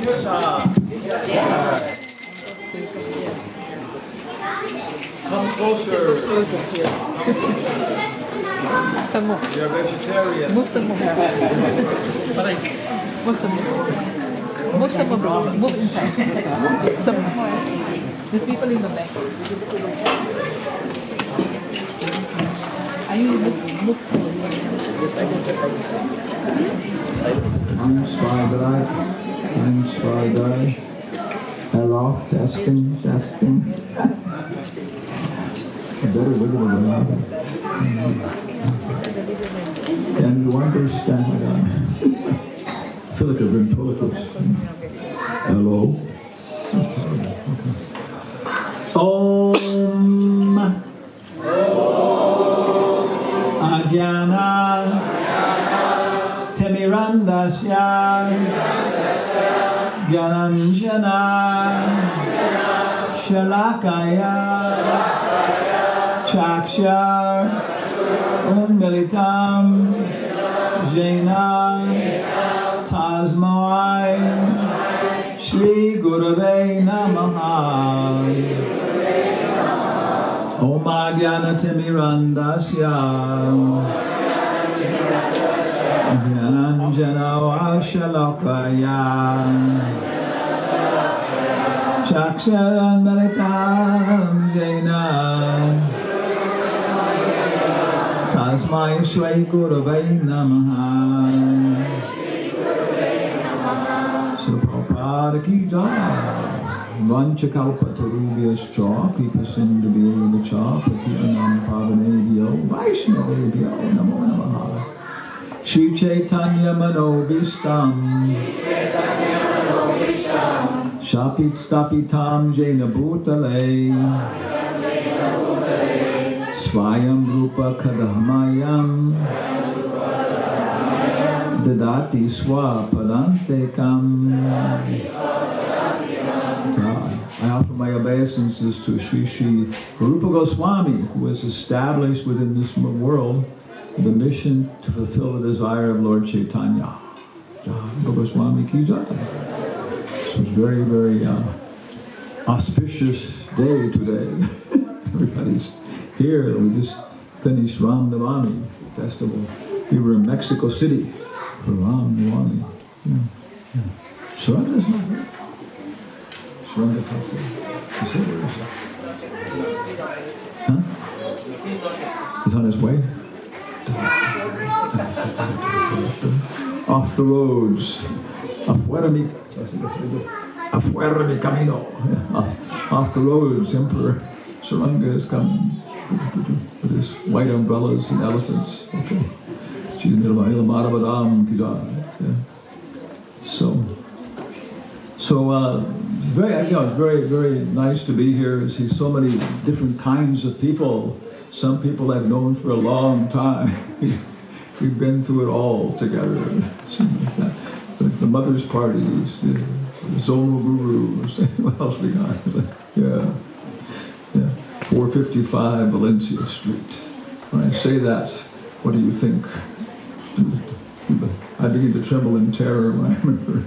Come closer. You're a vegetarian. Move some more. Move some more. Move some more. Move inside. Some more. There's people in the back. Are you look? I'm Swadai. Hello, testing. I better look at it. Can you understand? I feel like I've been focused. Hello. Om Agyana Temirandasya Gyananjana Shalakaya Chakshar Unmilitam Jena Tasmai Shri Gurave Namaha Om Agyana Temirandasya Gyananjana Shalakaya Chakshar Unmilitam Jena Tasmai Shri Gurave Namaha. So Prabhupada ki jai. Vanchakalpatarubhyascha Kripa Sindhubhya Patitanam Pavanebhyo Vaishnavebhyo Namo Namaha. Shri Chaitanya Manobhishtam Shapit Stapitam Jena Bhutale Swayam Rupa Kadhamayam Dadati Swapadantekam. I offer my obeisances to Sri Rupa Goswami, who has established within this world the mission to fulfill the desire of Lord Chaitanya. Rupa Goswami ki jai. So it's a very, very auspicious day today. Everybody's here. We just finished Ram Navami festival. We were in Mexico City for Ram Navami. Surrender's not here. Surrender Kasi. Is he? Where is he? Huh? He's on his way? Off the roads. Afuera mi camino. Off the roads, Emperor Saranga is coming with his white umbrellas and elephants. Okay. It's very, very nice to be here and see so many different kinds of people. Some people I've known for a long time. We've been through it all together. The mothers' parties, the Zono Gurus, what else we got? Yeah. 455 Valencia Street. When I say that, what do you think? I begin to tremble in terror when I remember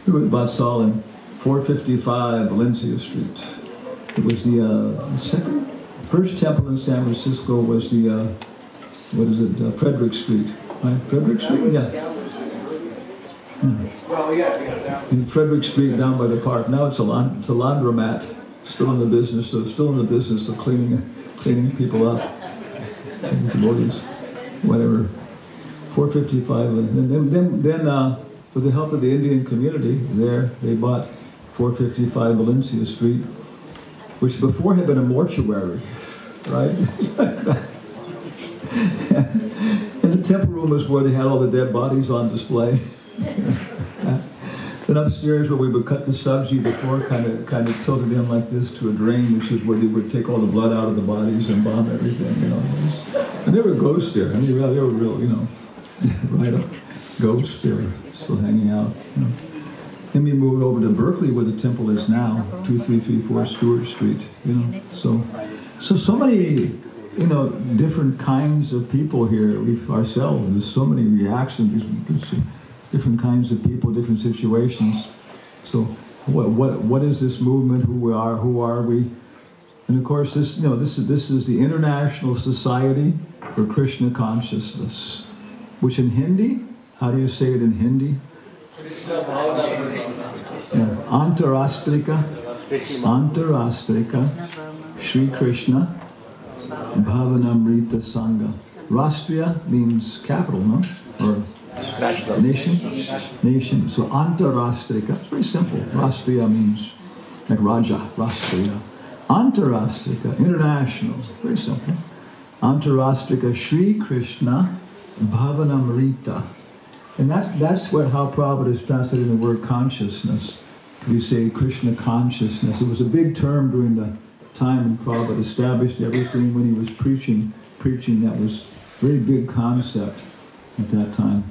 it was Basal in 455 Valencia Street. It was the first temple in San Francisco was the, Frederick Street. Right? Frederick Street? Yeah. Well, yeah. In Frederick Street down by the park. Now it's a laundromat. Still in the business of cleaning people up. Devotees, whatever. 455. And then with the help of the Indian community there, they bought 455 Valencia Street, which before had been a mortuary, right? And the temple room was where they had all the dead bodies on display. Then upstairs where we would cut the sabji before, kind of tilted in like this to a drain, which is where they would take all the blood out of the bodies and bomb everything, And there were ghosts there. I mean, they were real, right up ghosts there, still hanging out, Then we moved over to Berkeley, where the temple is now, 2334 Stewart Street, So many, different kinds of people here. Ourselves, there's so many reactions, there's different kinds of people, different situations. So what is this movement? Who are we? And of course, this is the International Society for Krishna Consciousness, which in Hindi, how do you say it in Hindi? Antarastrika Shri Krishna Bhavanamrita Sangha. Rastriya means capital, no? Or nation? Nation. So Antarastrika, it's very simple. Rastriya means like Raja, Rastriya. Antarastrika, international, very simple. Antarastrika Shri Krishna Bhavanamrita. And that's how Prabhupada is translating the word consciousness. We say Krishna consciousness. It was a big term during the time when Prabhupada established everything when he was preaching. That was a very big concept at that time.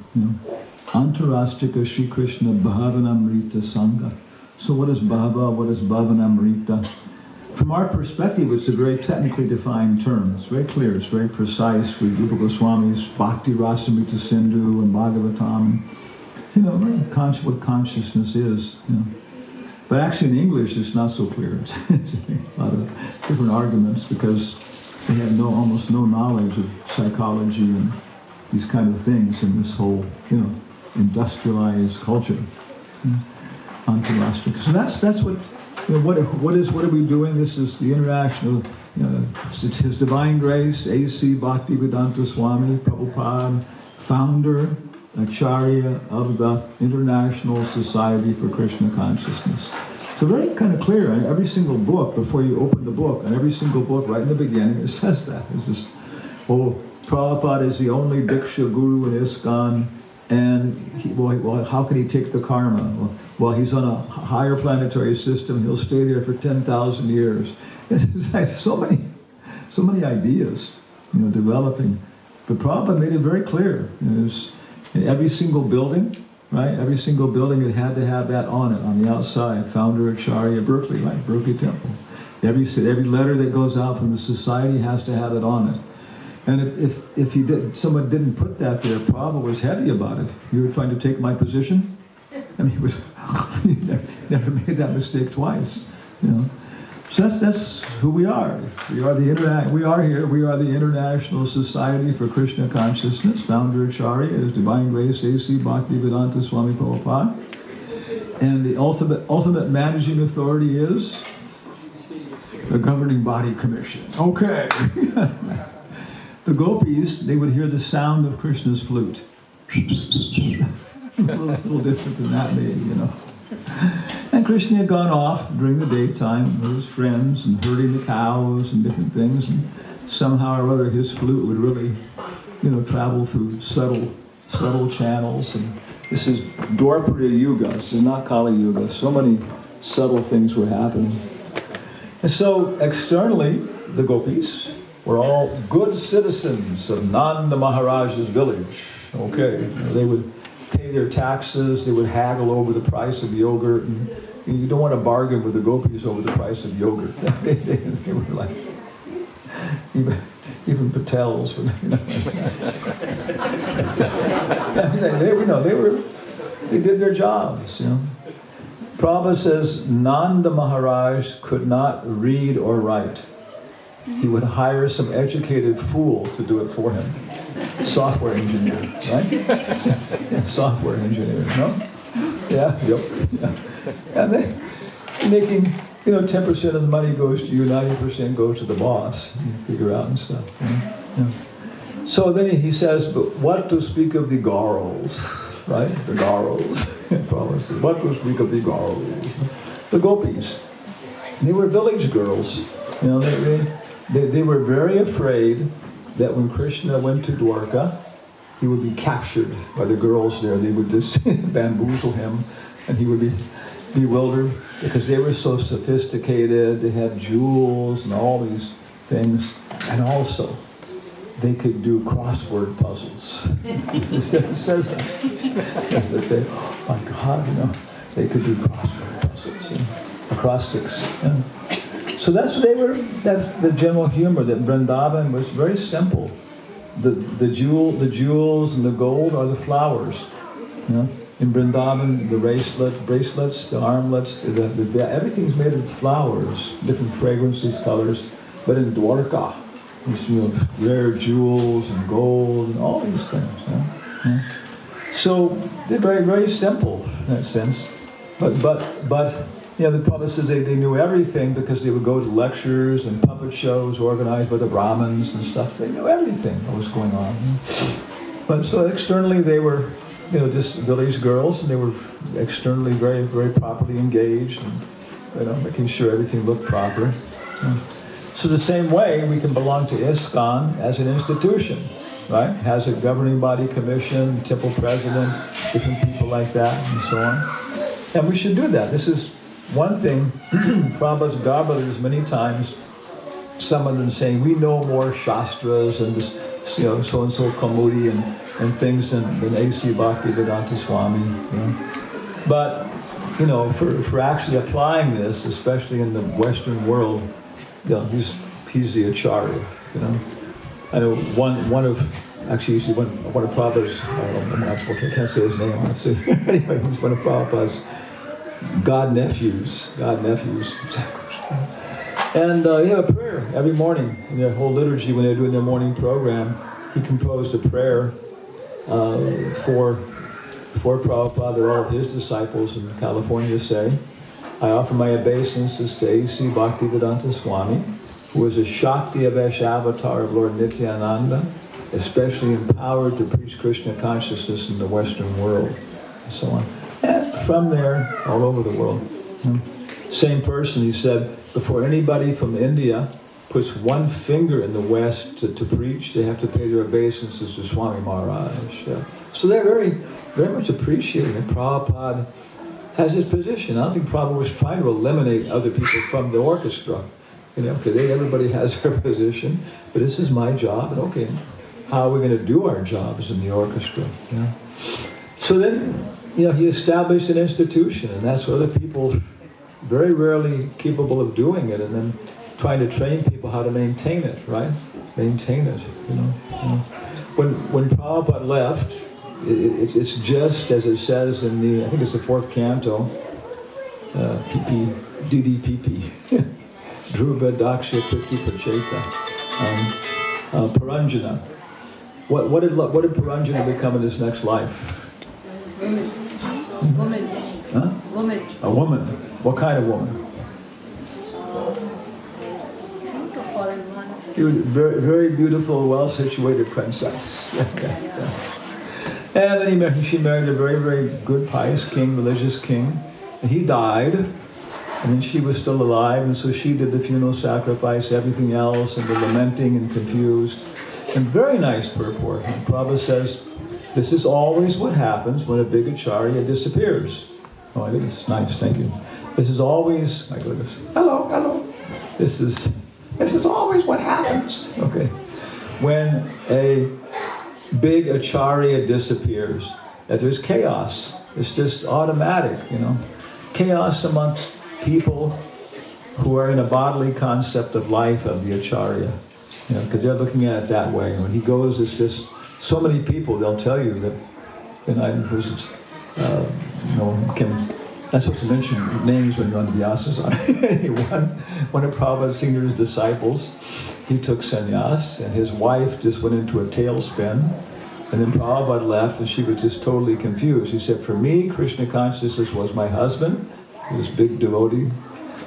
Antarastrika Shri Krishna Bhavanamrita Sangha. So what is Bhava? What is Bhavanamrita? From our perspective, it's a very technically defined term. It's very clear. It's very precise. We Rupa Goswami's Bhakti Rasamrita Sindhu and Bhagavatam. What consciousness is. But actually in English, it's not so clear. It's a lot of different arguments because they have almost no knowledge of psychology and these kind of things in this whole, industrialized culture. Antarastrika. So that's what. What are we doing? This is the international, it's His Divine Grace, A.C. Bhaktivedanta Swami Prabhupada, founder, Acharya of the International Society for Krishna Consciousness. So very kind of clear on every single book, before you open the book, on every single book right in the beginning, it says that. It's just, Prabhupada is the only Diksha Guru in ISKCON, and how can he take the karma? Well, he's on a higher planetary system. He'll stay there for 10,000 years. It's like so many ideas, developing. But Prabhupada made it very clear. In every single building, right? Every single building, it had to have that on it, on the outside. Founder Acharya Berkeley, right? Berkeley Temple. Every letter that goes out from the society has to have it on it. And if someone didn't put that there, Prabhupada was heavy about it. You were trying to take my position? And he never made that mistake twice. So that's who we are. We are the International Society for Krishna Consciousness. Founder Acharya is Divine Grace A.C. Bhaktivedanta Swami Prabhupada. And the ultimate managing authority is the Governing Body Commission. Okay. The gopis, they would hear the sound of Krishna's flute. a little different than that maybe, And Krishna had gone off during the daytime with his friends and herding the cows and different things. And somehow or other his flute would really, travel through subtle channels. And this is Dwapara Yuga, this is not Kali Yuga. So many subtle things were happening. And so externally, the gopis were all good citizens of Nanda Maharaj's village. Okay, they would pay their taxes, they would haggle over the price of yogurt, and you don't want to bargain with the gopis over the price of yogurt. they were like, even Patels, they did their jobs, Prabhupada says Nanda Maharaj could not read or write. He would hire some educated fool to do it for him. Software engineer, right? Yeah, software engineer, no? Yeah, yep. Yeah. And then making, 10% of the money goes to you, 90% goes to the boss. You figure out and stuff. Yeah. So then he says, but what to speak of the Gaurals, right? The Gaurals. Prabhupada says, what to speak of the Gaurals? The gopis. They were village girls. They were very afraid that when Krishna went to Dwarka, he would be captured by the girls there. They would just bamboozle him, and he would be bewildered because they were so sophisticated. They had jewels and all these things, and also they could do crossword puzzles. It says that. Oh my God, they could do crossword puzzles, acrostics. So that's the general humor, that Vrindavan was very simple. The jewels and the gold are the flowers. In Vrindavan, the bracelets, the armlets, everything's made of flowers, different fragrances, colors. But in Dwarka, it's, rare jewels and gold and all these things. Yeah? So they're very, very simple in that sense. But the Prabhupada says they knew everything because they would go to lectures and puppet shows organized by the Brahmins and stuff. They knew everything that was going on. But so externally they were, just village girls, and they were externally very, very properly engaged, and making sure everything looked proper. So the same way we can belong to ISKCON as an institution, right? Has a governing body commission, temple president, different people like that, and so on. And we should do that. This is one thing. Prabhupada's godbrothers many times, some of them saying, we know more shastras and this, so-and-so Kamudi and things than A.C. Bhaktivedanta Swami. But, for actually applying this, especially in the Western world, he's the acharya. I know one of Prabhupada's, I can't say his name. Anyway, he's one of Prabhupada's god nephews. And he had a prayer every morning in their whole liturgy when they were doing their morning program. He composed a prayer for Prabhupada that all of his disciples in California say. I offer my obeisances to A.C. Bhaktivedanta Swami, who is a Shakti Avesh avatar of Lord Nityananda, especially empowered to preach Krishna consciousness in the Western world, and so on. And from there, all over the world. Same person, he said, before anybody from India puts one finger in the West to preach, they have to pay their obeisances to Swami Maharaj. So they're very, very much appreciating it. Prabhupada has his position. I don't think Prabhupada was trying to eliminate other people from the orchestra. Today everybody has their position, but this is my job, and okay, how are we going to do our jobs in the orchestra? So then, he established an institution, and that's what other people very rarely capable of doing it, and then trying to train people how to maintain it, right? Maintain it, When Prabhupada left, it's just as it says in the, I think it's the 4th canto, DDPP, Dhruva Daksha Priti Pacheta, Paranjana. What did Paranjana become in his next life? Woman. Huh? Woman. A woman. What kind of woman? She was a very, very beautiful, well-situated princess. And then she married a very, very good, pious king, religious king. And he died, and then she was still alive, and so she did the funeral sacrifice, everything else, and the lamenting and confused. And very nice purport. And Prabhupada says, this is always what happens when a big acharya disappears. Oh my goodness, nice, thank you. This is always, my goodness, hello. This is always what happens. Okay. When a big acharya disappears, that there's chaos. It's just automatic, Chaos amongst people who are in a bodily concept of life of the acharya. Because they're looking at it that way. When he goes, it's just so many people, they'll tell you that, not supposed to mention names when you're on the Vyasas. One of Prabhupada's senior disciples, he took sannyas, and his wife just went into a tailspin, and then Prabhupada left, and she was just totally confused. He said, for me, Krishna consciousness was my husband, this big devotee,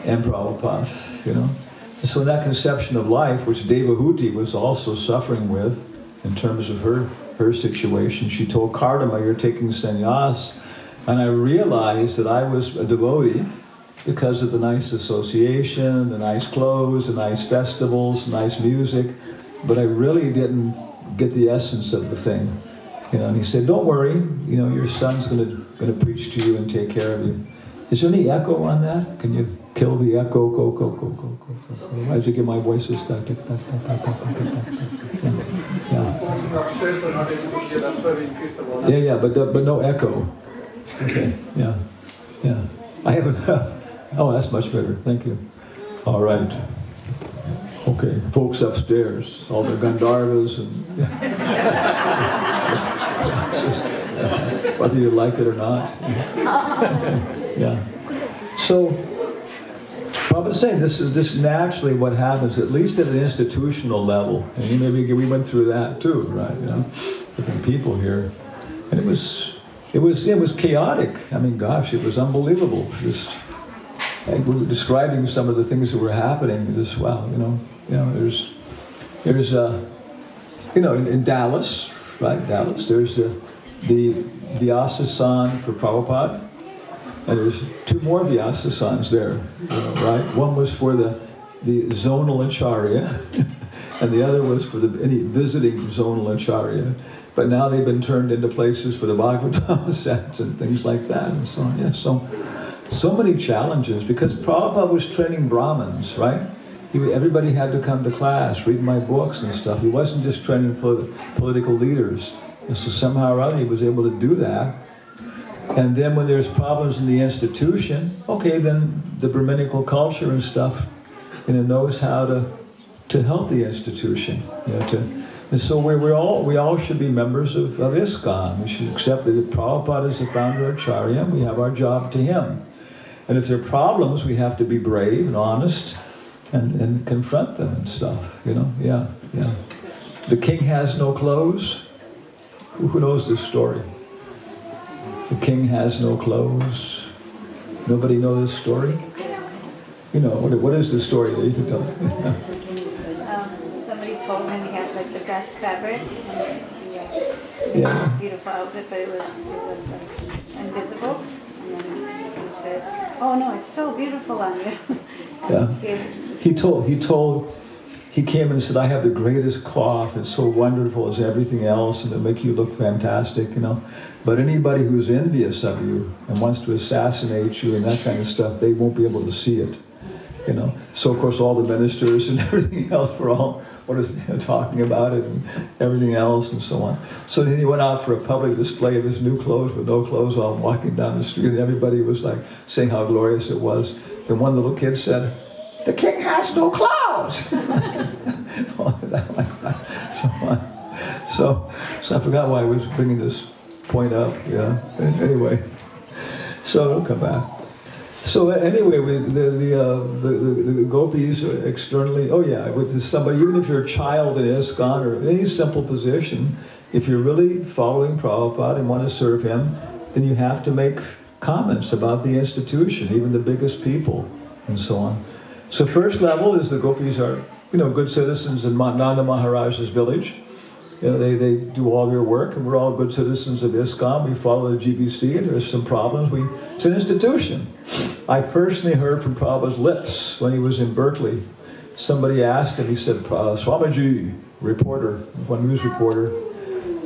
and Prabhupada, And so in that conception of life, which Devahuti was also suffering with, in terms of her situation, she told Kardama, you're taking sannyas. And I realized that I was a devotee because of the nice association, the nice clothes, the nice festivals, nice music, but I really didn't get the essence of the thing. And he said, don't worry, your son's going to preach to you and take care of you. Is there any echo on that? Can you kill the echo? Go. Why did you get my voices? Yeah, but no echo. Okay, yeah. I have enough. Oh, that's much better. Thank you. All right. Okay, folks upstairs, all the Gandharvas and whether you like it or not. Yeah. So, Prabhupada's saying this is just naturally what happens, at least at an institutional level. And maybe we went through that too, right? You know, different people here, and it was chaotic. I mean, gosh, it was unbelievable. Just like we were describing some of the things that were happening. Just wow, there's in Dallas, right? Dallas, there's the Vyasa-san for Prabhupada. And there's 2 more Vyasa-sans there, right? One was for the zonal acharya, and the other was for any visiting zonal acharya. But now they've been turned into places for the Bhagavatam sets and things like that, and so on. Yeah, so many challenges, because Prabhupada was training Brahmins, right? Everybody had to come to class, read my books and stuff. He wasn't just training political leaders. And so somehow or other he was able to do that. And then when there's problems in the institution, okay, then the Brahminical culture and stuff, knows how to help the institution. And so we all should be members of ISKCON. We should accept that Prabhupada is the founder Acharya, and we have our job to him. And if there are problems, we have to be brave and honest and confront them and stuff. Yeah. The king has no clothes. Who knows this story? The king has no clothes. Nobody knows this story? What is the story that you can tell? Somebody told him he had like the best fabric. Yeah. Beautiful outfit, but it was invisible. And then he said, "Oh no, it's so beautiful on you." Yeah. He came and said, "I have the greatest cloth. It's so wonderful as everything else, and it'll make you look fantastic, But anybody who's envious of you and wants to assassinate you and that kind of stuff, they won't be able to see it, So of course all the ministers and everything else were all talking about it and everything else and so on. So then he went out for a public display of his new clothes with no clothes on, walking down the street, and everybody was like saying how glorious it was. Then one little kid said, "The king has no clothes." So I forgot why I was bringing this point up. Yeah. Anyway, so it'll come back. So anyway, the gopis externally. Oh yeah, with somebody, even if you're a child in ISKCON or any simple position, if you're really following Prabhupada and want to serve him, then you have to make comments about the institution, even the biggest people, and so on. So first level is the gopis are, good citizens in Nanda Maharaj's village. They do all their work, and we're all good citizens of ISKCON. We follow the GBC, and there's some problems. It's an institution. I personally heard from Prabhupada's lips when he was in Berkeley. Somebody asked him, he said, "Swamiji, reporter, one news reporter,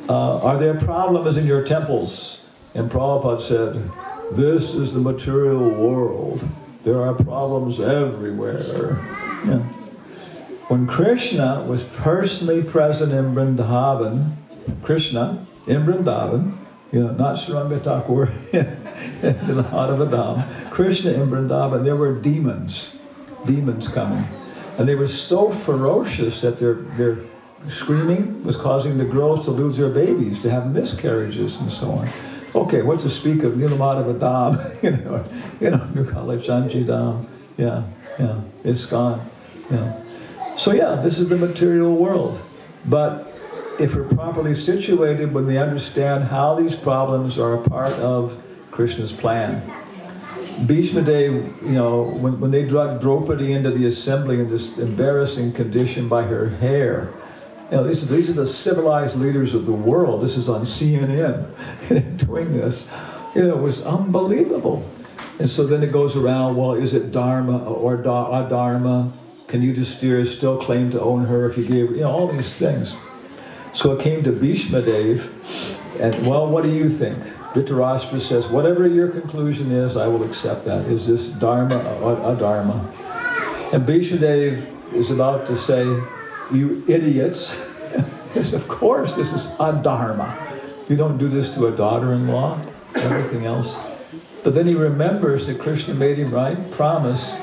are there problems in your temples?" And Prabhupada said, "This is the material world. There are problems everywhere." Yeah. When Krishna was personally present in Vrindavan, not Sriranga Thakur in the heart of Adam, Krishna in Vrindavan, there were demons coming. And they were so ferocious that their screaming was causing the girls to lose their babies, to have miscarriages and so on. Okay, what to speak of Nilamadhavadam, Nukalachanjidam, ISKCON, So this is the material world. But if we're properly situated, when they understand how these problems are a part of Krishna's plan. Bhishma Dev, when they dragged Draupadi into the assembly in this embarrassing condition by her hair, these are the civilized leaders of the world. This is on CNN doing this. It was unbelievable. And so then it goes around, well, is it Dharma or Adharma? Can you still claim to own her if you gave her, all these things. So it came to Bhishma Dev, and well, what do you think? Dhritarashtra says, whatever your conclusion is, I will accept that. Is this Dharma or Adharma? And Bhishma Dev is about to say, you idiots. Yes, of course, this is Adharma. You don't do this to a daughter-in-law, everything else. But then he remembers that Krishna made him promise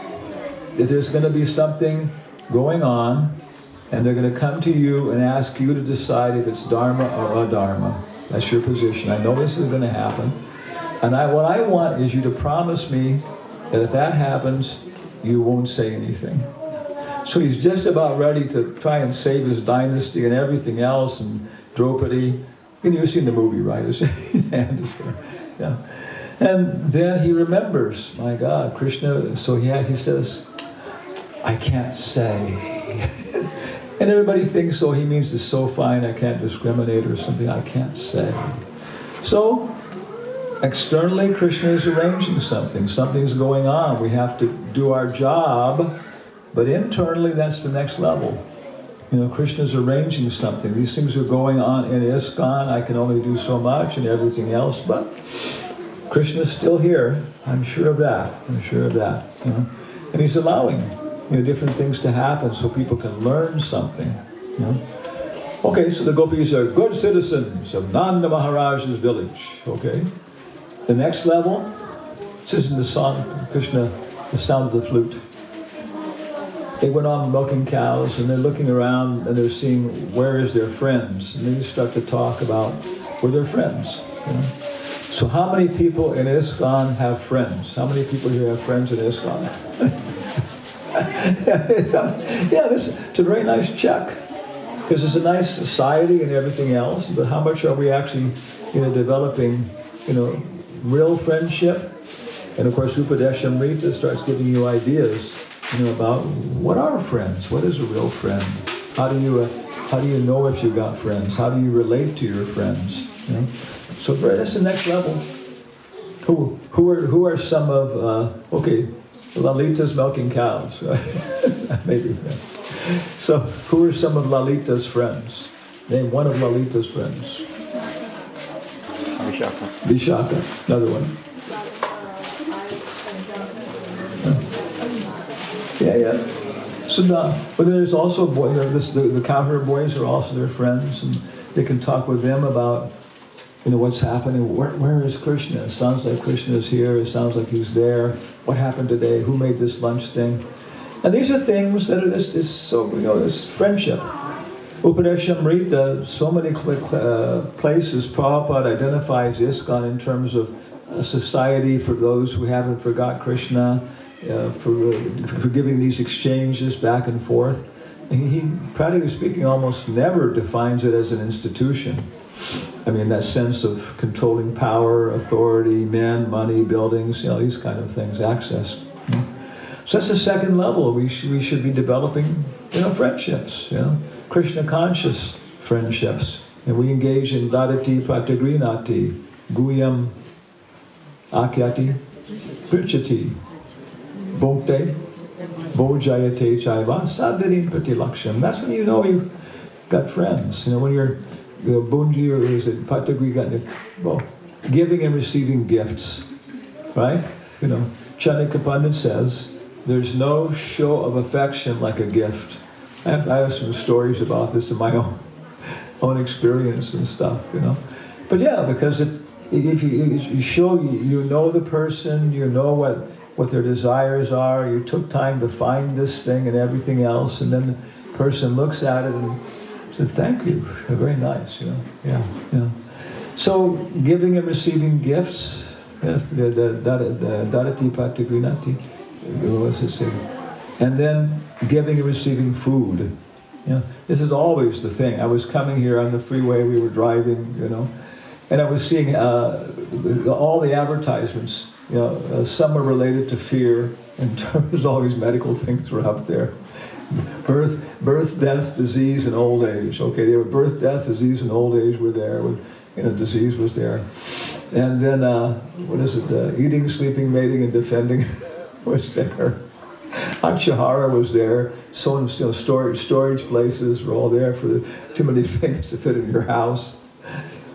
that there's going to be something going on, and they're going to come to you and ask you to decide if it's Dharma or Adharma. That's your position. I know this is going to happen. And what I want is you to promise me that if that happens, you won't say anything. So he's just about ready to try and save his dynasty and everything else, and Draupadi. You've seen the movie, right? His hand is there. Yeah. And then he remembers, my God, Krishna. So he says, I can't say. And everybody thinks, oh, he means it's so fine, I can't discriminate or something. I can't say. So externally, Krishna is arranging something. Something's going on. We have to do our job. But internally, that's the next level. Krishna's arranging something. These things are going on in ISKCON. I can only do so much and everything else. But Krishna's still here. I'm sure of that. And he's allowing different things to happen so people can learn something. Okay, so the gopis are good citizens of Nanda Maharaj's village. Okay. The next level, this is in the song, Krishna, the sound of the flute. They went on milking cows, and they're looking around, and they're seeing where is their friends. And then you start to talk about where their friends. So how many people in ISKCON have friends? How many people here have friends in ISKCON? Yeah, it's a very nice check. Because it's a nice society and everything else, but how much are we actually developing real friendship? And of course, Upadeshamrita starts giving you ideas about what are friends? What is a real friend? How do you know if you've got friends? How do you relate to your friends? So that's the next level. Who are some of Lalita's milking cows, right? Maybe. Yeah. So who are some of Lalita's friends? Name one of Lalita's friends. Vishaka. Another one. Yeah. So but there's also the cowherd boys are also their friends, and they can talk with them about what's happening. Where is Krishna? It sounds like Krishna is here. It sounds like he's there. What happened today? Who made this lunch thing? And these are things that are this friendship. Upadeshamrita, so many places Prabhupada identifies ISKCON in terms of a society for those who haven't forgot Krishna, for giving these exchanges back and forth. He, practically speaking, almost never defines it as an institution. I mean, that sense of controlling power, authority, men, money, buildings, these kind of things, access. So that's the second level. We should be developing, friendships, Krishna-conscious friendships. And we engage in dadati pratagrinati, guyam akyati, prichati, bhokte, bojayate chaiva, sadharin pratilaksham. That's when you know you've got friends. When you're bunji, or is it patagri, giving and receiving gifts, right? Chanika Pandit says, there's no show of affection like a gift. I have some stories about this in my own experience and stuff, But yeah, because if you show, you know the person, you know what their desires are, you took time to find this thing and everything else, and then the person looks at it and says, thank you, very nice, Yeah. So giving and receiving gifts, dadati patagrinati, and then giving and receiving food. This is always the thing. I was coming here on the freeway, we were driving, and I was seeing all the advertisements. Some are related to fear, and there's all these medical things were up there. Birth, death, disease, and old age. Okay, they were birth, death, disease, and old age were there. Disease was there. And then, eating, sleeping, mating, and defending was there. Akshahara was there. So storage places were all there for too many things to fit in your house.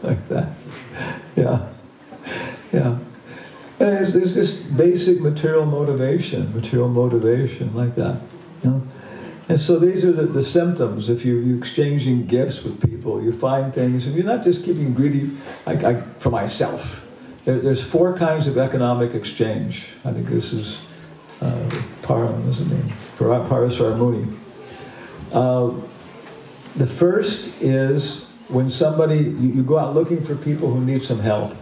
Like that. Yeah. And it's this basic material motivation like that. And so these are the symptoms. If you're exchanging gifts with people, you find things, and you're not just keeping greedy, for myself. There's 4 kinds of economic exchange. I think this is Parasar Muni. The first is when somebody, you go out looking for people who need some help,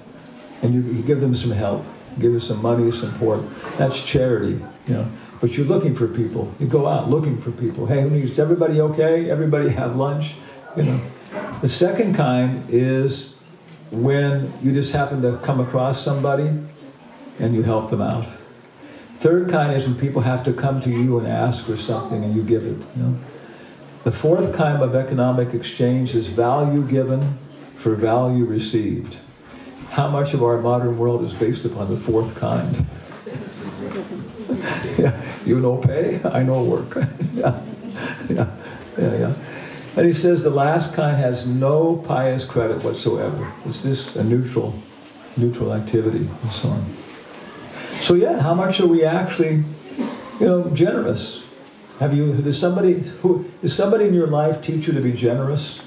and you give them some help, give them some money, support. That's charity, you know. But you're looking for people. You go out looking for people. Hey, who needs? Everybody okay? Everybody have lunch? You know. The second kind is when you just happen to come across somebody and you help them out. Third kind is when people have to come to you and ask for something and you give it. You know. The fourth kind of economic exchange is value given for value received. How much of our modern world is based upon the fourth kind? Yeah, you know pay, I know work. Yeah. And he says the last kind has no pious credit whatsoever. It's just a neutral activity and so on. So yeah, how much are we actually, generous? Does somebody in your life teach you to be generous?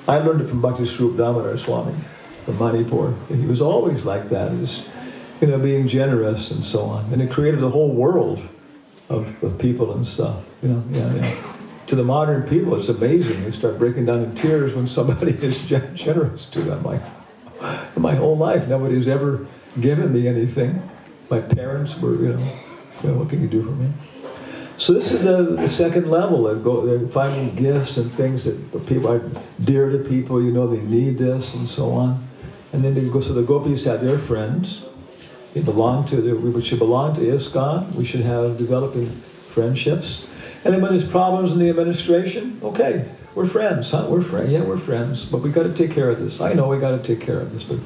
I learned it from Bhakti Swarup Damodar Swami, from Manipur. He was always like that, just, being generous and so on. And it created a whole world of people and stuff, To the modern people, it's amazing. They start breaking down in tears when somebody is generous to them. Like, in my whole life, nobody's ever given me anything. My parents were, what can you do for me? So this is the second level. They're finding gifts and things that people are dear to people. They need this and so on. And then so the gopis had their friends. They we should belong to ISKCON. We should have developing friendships. And then when there's problems in the administration, okay, we're friends, huh? We're friends, but we got to take care of this. I know we got to take care of this, but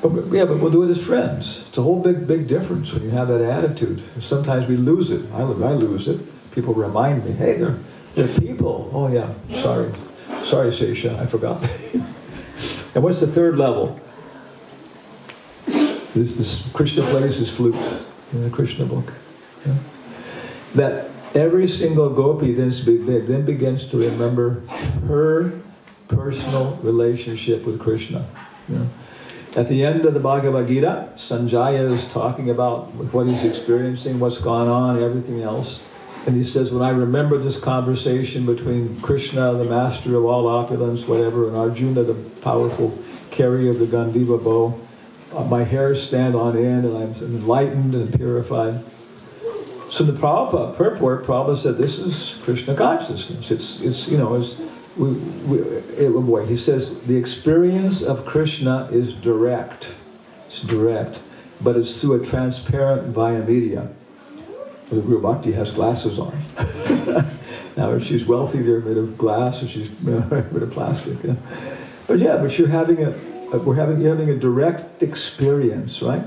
we'll do it as friends. It's a whole big difference when you have that attitude. Sometimes we lose it. I lose it. People remind me, hey, they're people. Oh yeah, sorry, Sesha, I forgot. And what's the third level? This Krishna plays his flute in the Krishna book. Yeah? That every single gopi then begins to remember her personal relationship with Krishna. Yeah? At the end of the Bhagavad Gita, Sanjaya is talking about what he's experiencing, what's gone on, everything else. And he says, when I remember this conversation between Krishna, the master of all opulence, whatever, and Arjuna, the powerful carrier of the Gandiva bow, my hairs stand on end and I'm enlightened and purified. So the Prabhupada said, this is Krishna consciousness. He says, the experience of Krishna is direct. It's direct, but it's through a transparent via media. The Guru Bhakti has glasses on. Now, if she's wealthy, they're made of glass, or she's made of plastic. Yeah. But you're having you're having a direct experience, right?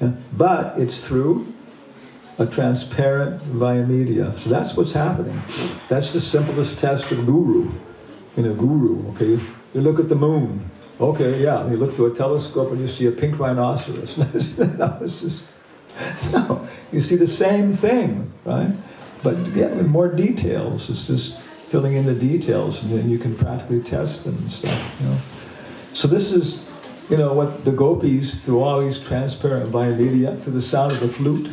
Yeah. But it's through a transparent via media. So that's what's happening. That's the simplest test of guru. Guru, okay? You look at the moon. Okay, yeah. You look through a telescope and you see a pink rhinoceros. No, you see the same thing, right? But with more details. It's just filling in the details, and then you can practically test them and stuff, So this is, what the gopis, through all these transparent via media, through the sound of the flute.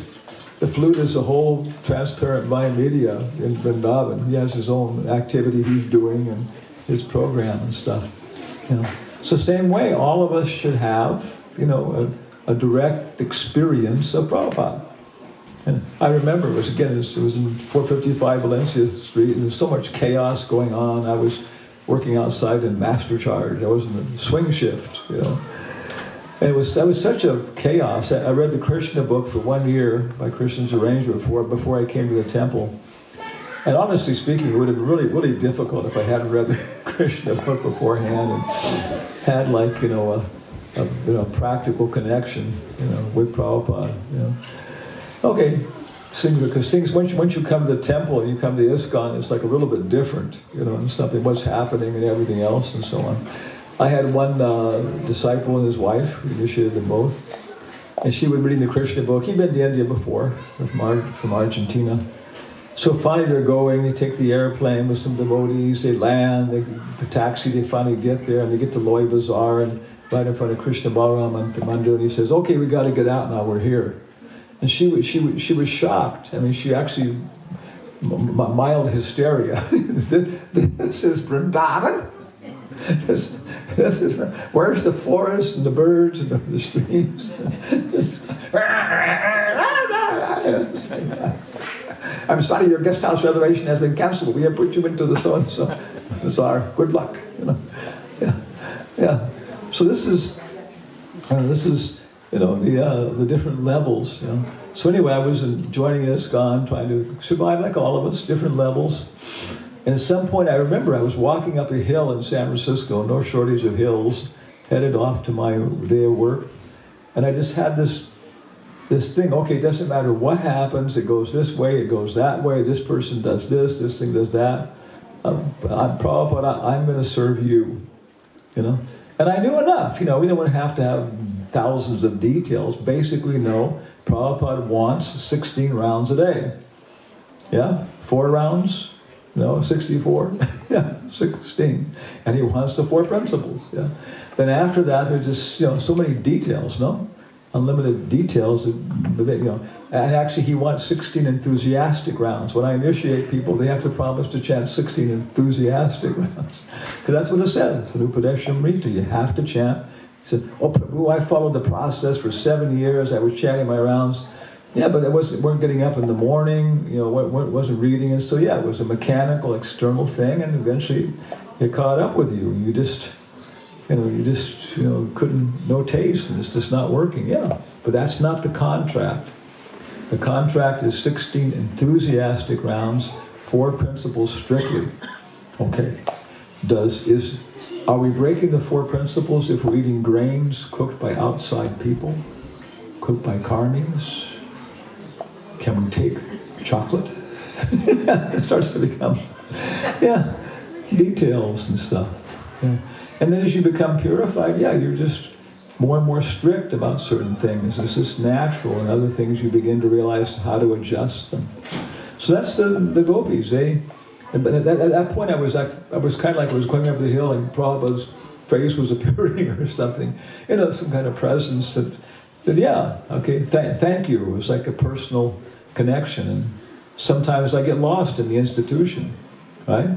The flute is a whole transparent via media in Vrindavan. He has his own activity he's doing and his program and stuff. So same way, all of us should have, a direct experience of Prabhupada. And I remember it was in 455 Valencia Street, and there's so much chaos going on. I was working outside in master charge. I was in the swing shift, And it was such a chaos. I read the Krishna book for 1 year by Krishna's arrangement before I came to the temple. And honestly speaking, it would have been really, really difficult if I hadn't read the Krishna book beforehand and had a practical connection, with Prabhupada. Okay, because things once you come to the temple and you come to ISKCON, it's like a little bit different, and something what's happening and everything else and so on. I had one disciple and his wife, who initiated them both, and she would read the Krishna book. He'd been to India before, from Argentina. So finally they're going, they take the airplane with some devotees, they land, the taxi, they finally get there, and they get to Loy Bazaar, and right in front of Krishna Balaram Mandir, and he says, okay, we got to get out now, we're here. And she was shocked. I mean, she actually, mild hysteria. This is Vrindavan? this is, where's the forest and the birds and the streams? I'm sorry, your guest house reservation has been canceled. We have put you into the so-and-so. Sorry, good luck. Yeah. So this is the different levels. So anyway, I was joining ISKCON, trying to survive like all of us, different levels. And at some point, I remember I was walking up a hill in San Francisco, no shortage of hills, headed off to my day of work. And I just had this thing, okay, it doesn't matter what happens, it goes this way, it goes that way, this person does this thing does that. Prabhupada, I'm going to serve you, And I knew enough, we don't have to have thousands of details. Basically, no, Prabhupada wants 16 rounds a day. Yeah? 4 rounds? No, 64? Yeah, 16. And he wants the 4 principles. Yeah. Then after that, there's just, so many details, no? Unlimited details, And actually, he wants 16 enthusiastic rounds. When I initiate people, they have to promise to chant 16 enthusiastic rounds. Because that's what it says in Upadeshamrita. You have to chant. He said, oh, Prabhu, I followed the process for 7 years. I was chanting my rounds. Yeah, but weren't getting up in the morning, wasn't reading. And so, yeah, it was a mechanical, external thing. And eventually, it caught up with you. You just... couldn't, no taste, and it's just not working. Yeah, but that's not the contract. The contract is 16 enthusiastic rounds, 4 principles strictly. Okay, are we breaking the 4 principles if we're eating grains cooked by outside people, cooked by karmis? Can we take chocolate? It starts to become, details and stuff. Yeah. And then as you become purified, you're just more and more strict about certain things. It's just natural, and other things you begin to realize how to adjust them. So that's the gopis. But at that point, I was kind of like I was going up the hill, and Prabhupada's face was appearing or something. Some kind of presence that thank you. It was like a personal connection. And sometimes I get lost in the institution, right?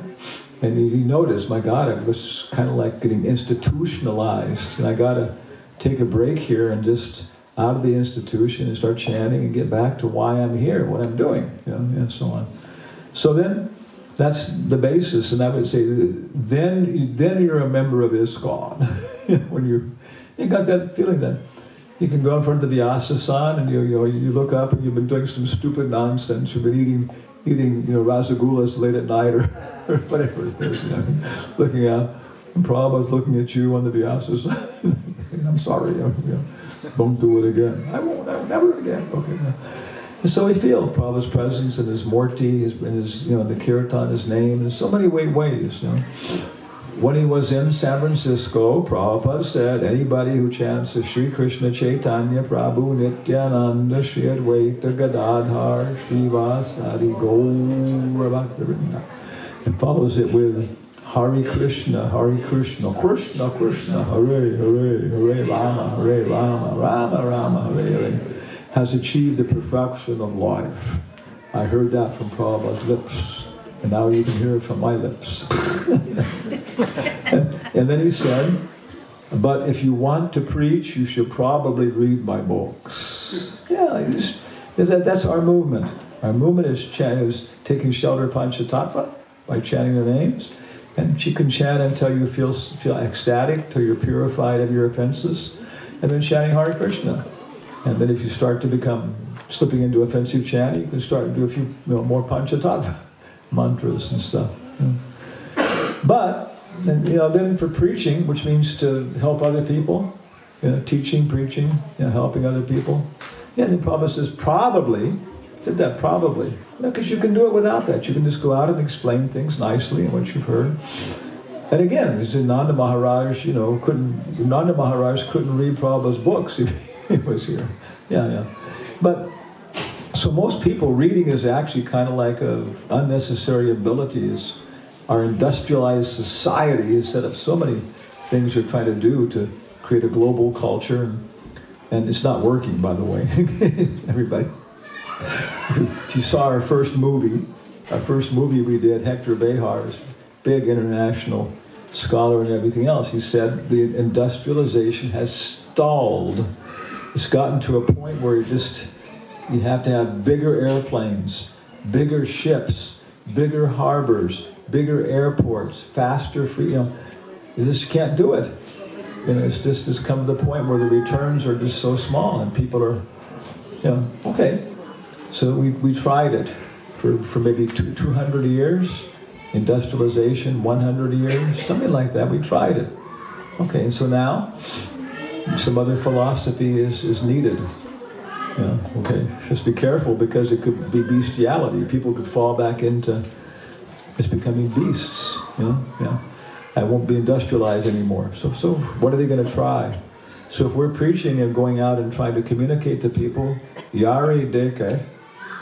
And you notice, my God, I was kind of like getting institutionalized. And I got to take a break here and just out of the institution and start chanting and get back to why I'm here, what I'm doing, and so on. So then, that's the basis. And I would say, then you're a member of ISKCON. When you got that feeling that you can go in front of the Vyasa-san and you look up and you've been doing some stupid nonsense. You've been eating rasagulas late at night or whatever it is, looking out, and Prabhupada's looking at you on the Vyasa. I'm sorry, don't do it again. I won't, never again. Okay. And so we feel Prabhupada's presence and his Murti, his the Kirtan, his name, in so many ways. When he was in San Francisco, Prabhupada said, anybody who chants the Sri Krishna Chaitanya Prabhu Nityananda Shri Advaita Gadadhar Srivasadi Gaura Bhaktivinoda, and follows it with Hare Krishna, Krishna Krishna, Hare Hare, Hare Rama, Rama Rama, Hare Hare, has achieved the perfection of life. I heard that from Prabhupada's lips, and now you can hear it from my lips. And then he said, but if you want to preach, you should probably read my books. That's our movement. Our movement is taking shelter of Panchatattva by chanting their names. And you can chant until you feel ecstatic, till you're purified of your offenses, and then chanting Hare Krishna. And then if you start to become slipping into offensive chanting, you can start to do a few more Panchatattva mantras and stuff. But then for preaching, which means to help other people, teaching, preaching, helping other people. Yeah, and the Prabhupada says probably, said that probably, because you can do it without that. You can just go out and explain things nicely and what you've heard. And again, Nanda Maharaj, Nanda Maharaj couldn't read Prabhupada's books if he was here. But so most people, reading is actually kind of like an unnecessary ability. Our industrialized society has set up so many things you're trying to do to create a global culture, and it's not working, by the way. Everybody. If you saw our first movie we did, Hector Behar's big international scholar and everything else. He said the industrialization has stalled. It's gotten to a point where you have to have bigger airplanes, bigger ships, bigger harbors, bigger airports, faster free. You just can't do it. It's come to the point where the returns are just so small, and people are, okay. So we tried it for maybe 200 years, industrialization, 100 years, something like that. We tried it. Okay, and so now some other philosophy is needed. Okay, just be careful, because it could be bestiality. People could fall back into just becoming beasts. I won't be industrialized anymore. So what are they going to try? So if we're preaching and going out and trying to communicate to people, Yari Deke,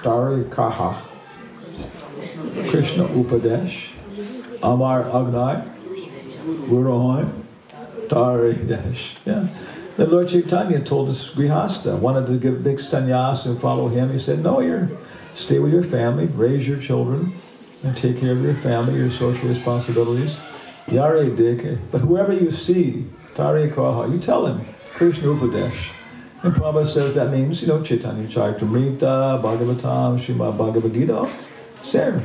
Dari Kaha, Krishna Upadesh, Amar Agnai, Guruhoin, Dari Desh. The Lord Chaitanya told us Grihasta wanted to give big sannyas and follow him. He said, no, stay with your family, raise your children, and take care of your family, your social responsibilities. Yare Deke. But whoever you see, Tare Kaha, you tell him, Krishna Upadesh. And Prabhupada says that means, Chaitanya Charitamrita, Bhagavatam, Srimad Bhagavad Gita. Same.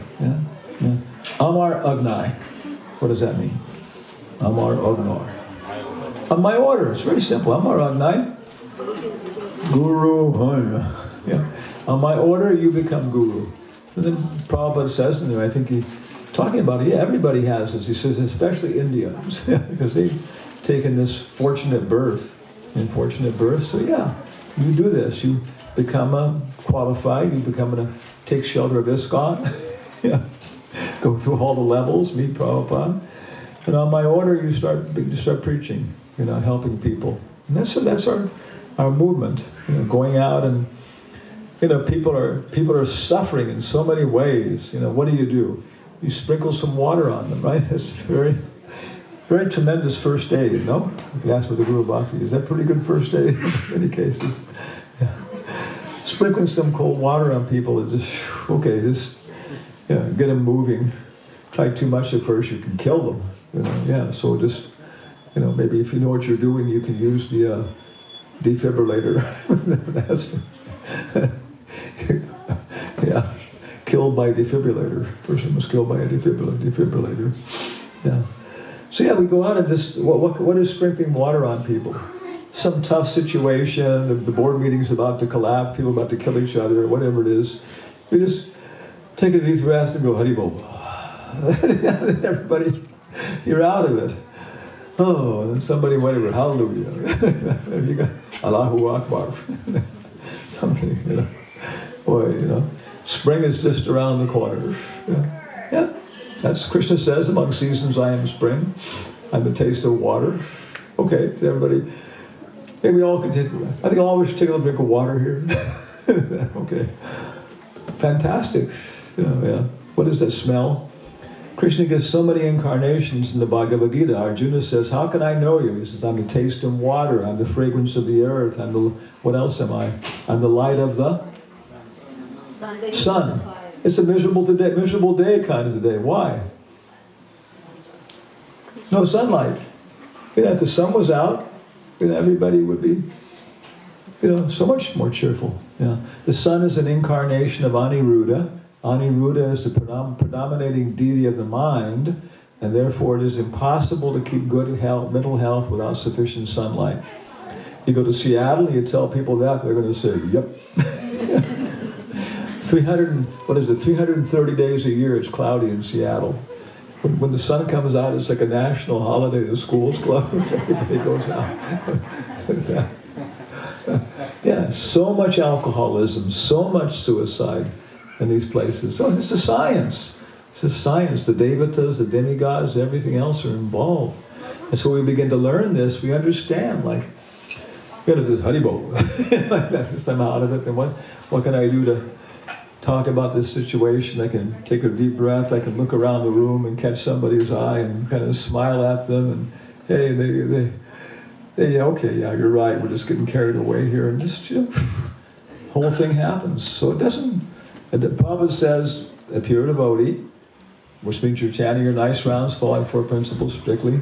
Amar Agnai. What does that mean? Amar Agnar. On my order. It's very simple. Amar Agnai. Guru. On my order, you become guru. And then Prabhupada says in there, I think talking about it, everybody has this. He says, especially Indians, because they've taken this fortunate birth. So you do this. You become qualified. You take shelter of ISKCON. Go through all the levels, meet Prabhupada. And on my order, you start preaching, helping people. And that's our movement, going out and, people are suffering in so many ways. What do? You sprinkle some water on them, right? It's very, very tremendous first aid, no? If you ask with the Guru Bhakti, is that pretty good first aid in many cases? Sprinkling some cold water on people is just get them moving. Try too much at first, you can kill them. So just, maybe if you know what you're doing, you can use the defibrillator. Killed by a defibrillator. Person was killed by a defibrillator. So we go out and just, what is sprinkling water on people? Some tough situation, the board meeting's about to collapse, people about to kill each other, whatever it is. We just take a deep breath and go, Haribol. Everybody, you're out of it. Oh, and then somebody, whatever, hallelujah. You got Allahu Akbar. Something, Boy, spring is just around the corner. That's Krishna says, among seasons I am spring. I'm the taste of water. Okay, everybody, maybe we all can I think all of us should take a little drink of water here. Okay. Fantastic. What is that smell? Krishna gives so many incarnations in the Bhagavad Gita. Arjuna says, how can I know you? He says, I'm the taste of water. I'm the fragrance of the earth. What else am I? I'm the light of the sun. It's a miserable day kind of a day. Why? No sunlight. If the sun was out, everybody would be, so much more cheerful. The sun is an incarnation of Aniruddha. Aniruddha is the predominating deity of the mind, and therefore it is impossible to keep good health, mental health, without sufficient sunlight. You go to Seattle, you tell people that, they're going to say, yep. 330 days a year it's cloudy in Seattle. When the sun comes out, it's like a national holiday. The school's closed, everybody goes out. So much alcoholism, so much suicide in these places. So it's a science. It's a science. The devatas, the demigods, everything else are involved. And so we begin to learn this, we understand, like, you gotta do Haribol. I'm out of it, then what can I do to talk about this situation? I can take a deep breath, I can look around the room and catch somebody's eye and kind of smile at them, and hey, you're right, we're just getting carried away here, and just, whole thing happens. So it doesn't, the Prabhupada says, a pure devotee which means you're chanting your nice rounds, following 4 principles strictly.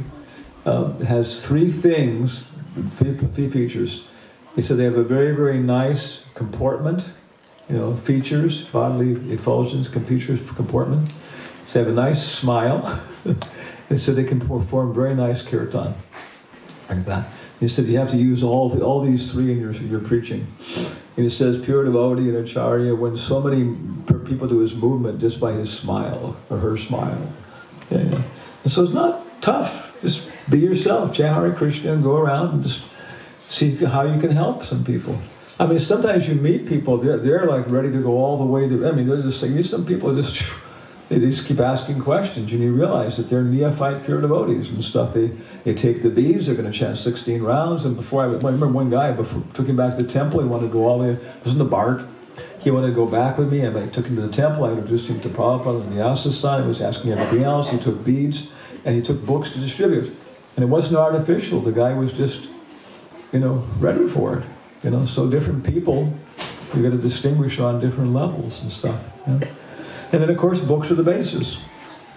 It has 3 things, 3 features. He said they have a very, very nice comportment, features, bodily effulgence, features, comportment. So they have a nice smile. He said they can perform very nice kirtan, like that. He said you have to use all these 3 in your preaching. And he says pure devotee and acharya wins so many people to his movement just by his smile or her smile. Yeah. And so it's not tough. Just be yourself, chant Hare Krishna, and go around and just see how you can help some people. I mean, sometimes you meet people, they're like ready to go all the way to, they're just like, some people they just keep asking questions, and you realize that they're neophyte pure devotees and stuff. They take the beads, they're going to chant 16 rounds, and I remember one guy, took him back to the temple, he wanted to go all the way, it was in the BART, he wanted to go back with me, and I took him to the temple, I introduced him to Prabhupada and the Vyasa, he was asking everything else, he took beads, and he took books to distribute. And it wasn't artificial, the guy was just, ready for it. So different people, you've got to distinguish on different levels and stuff. And then, of course, books are the basis.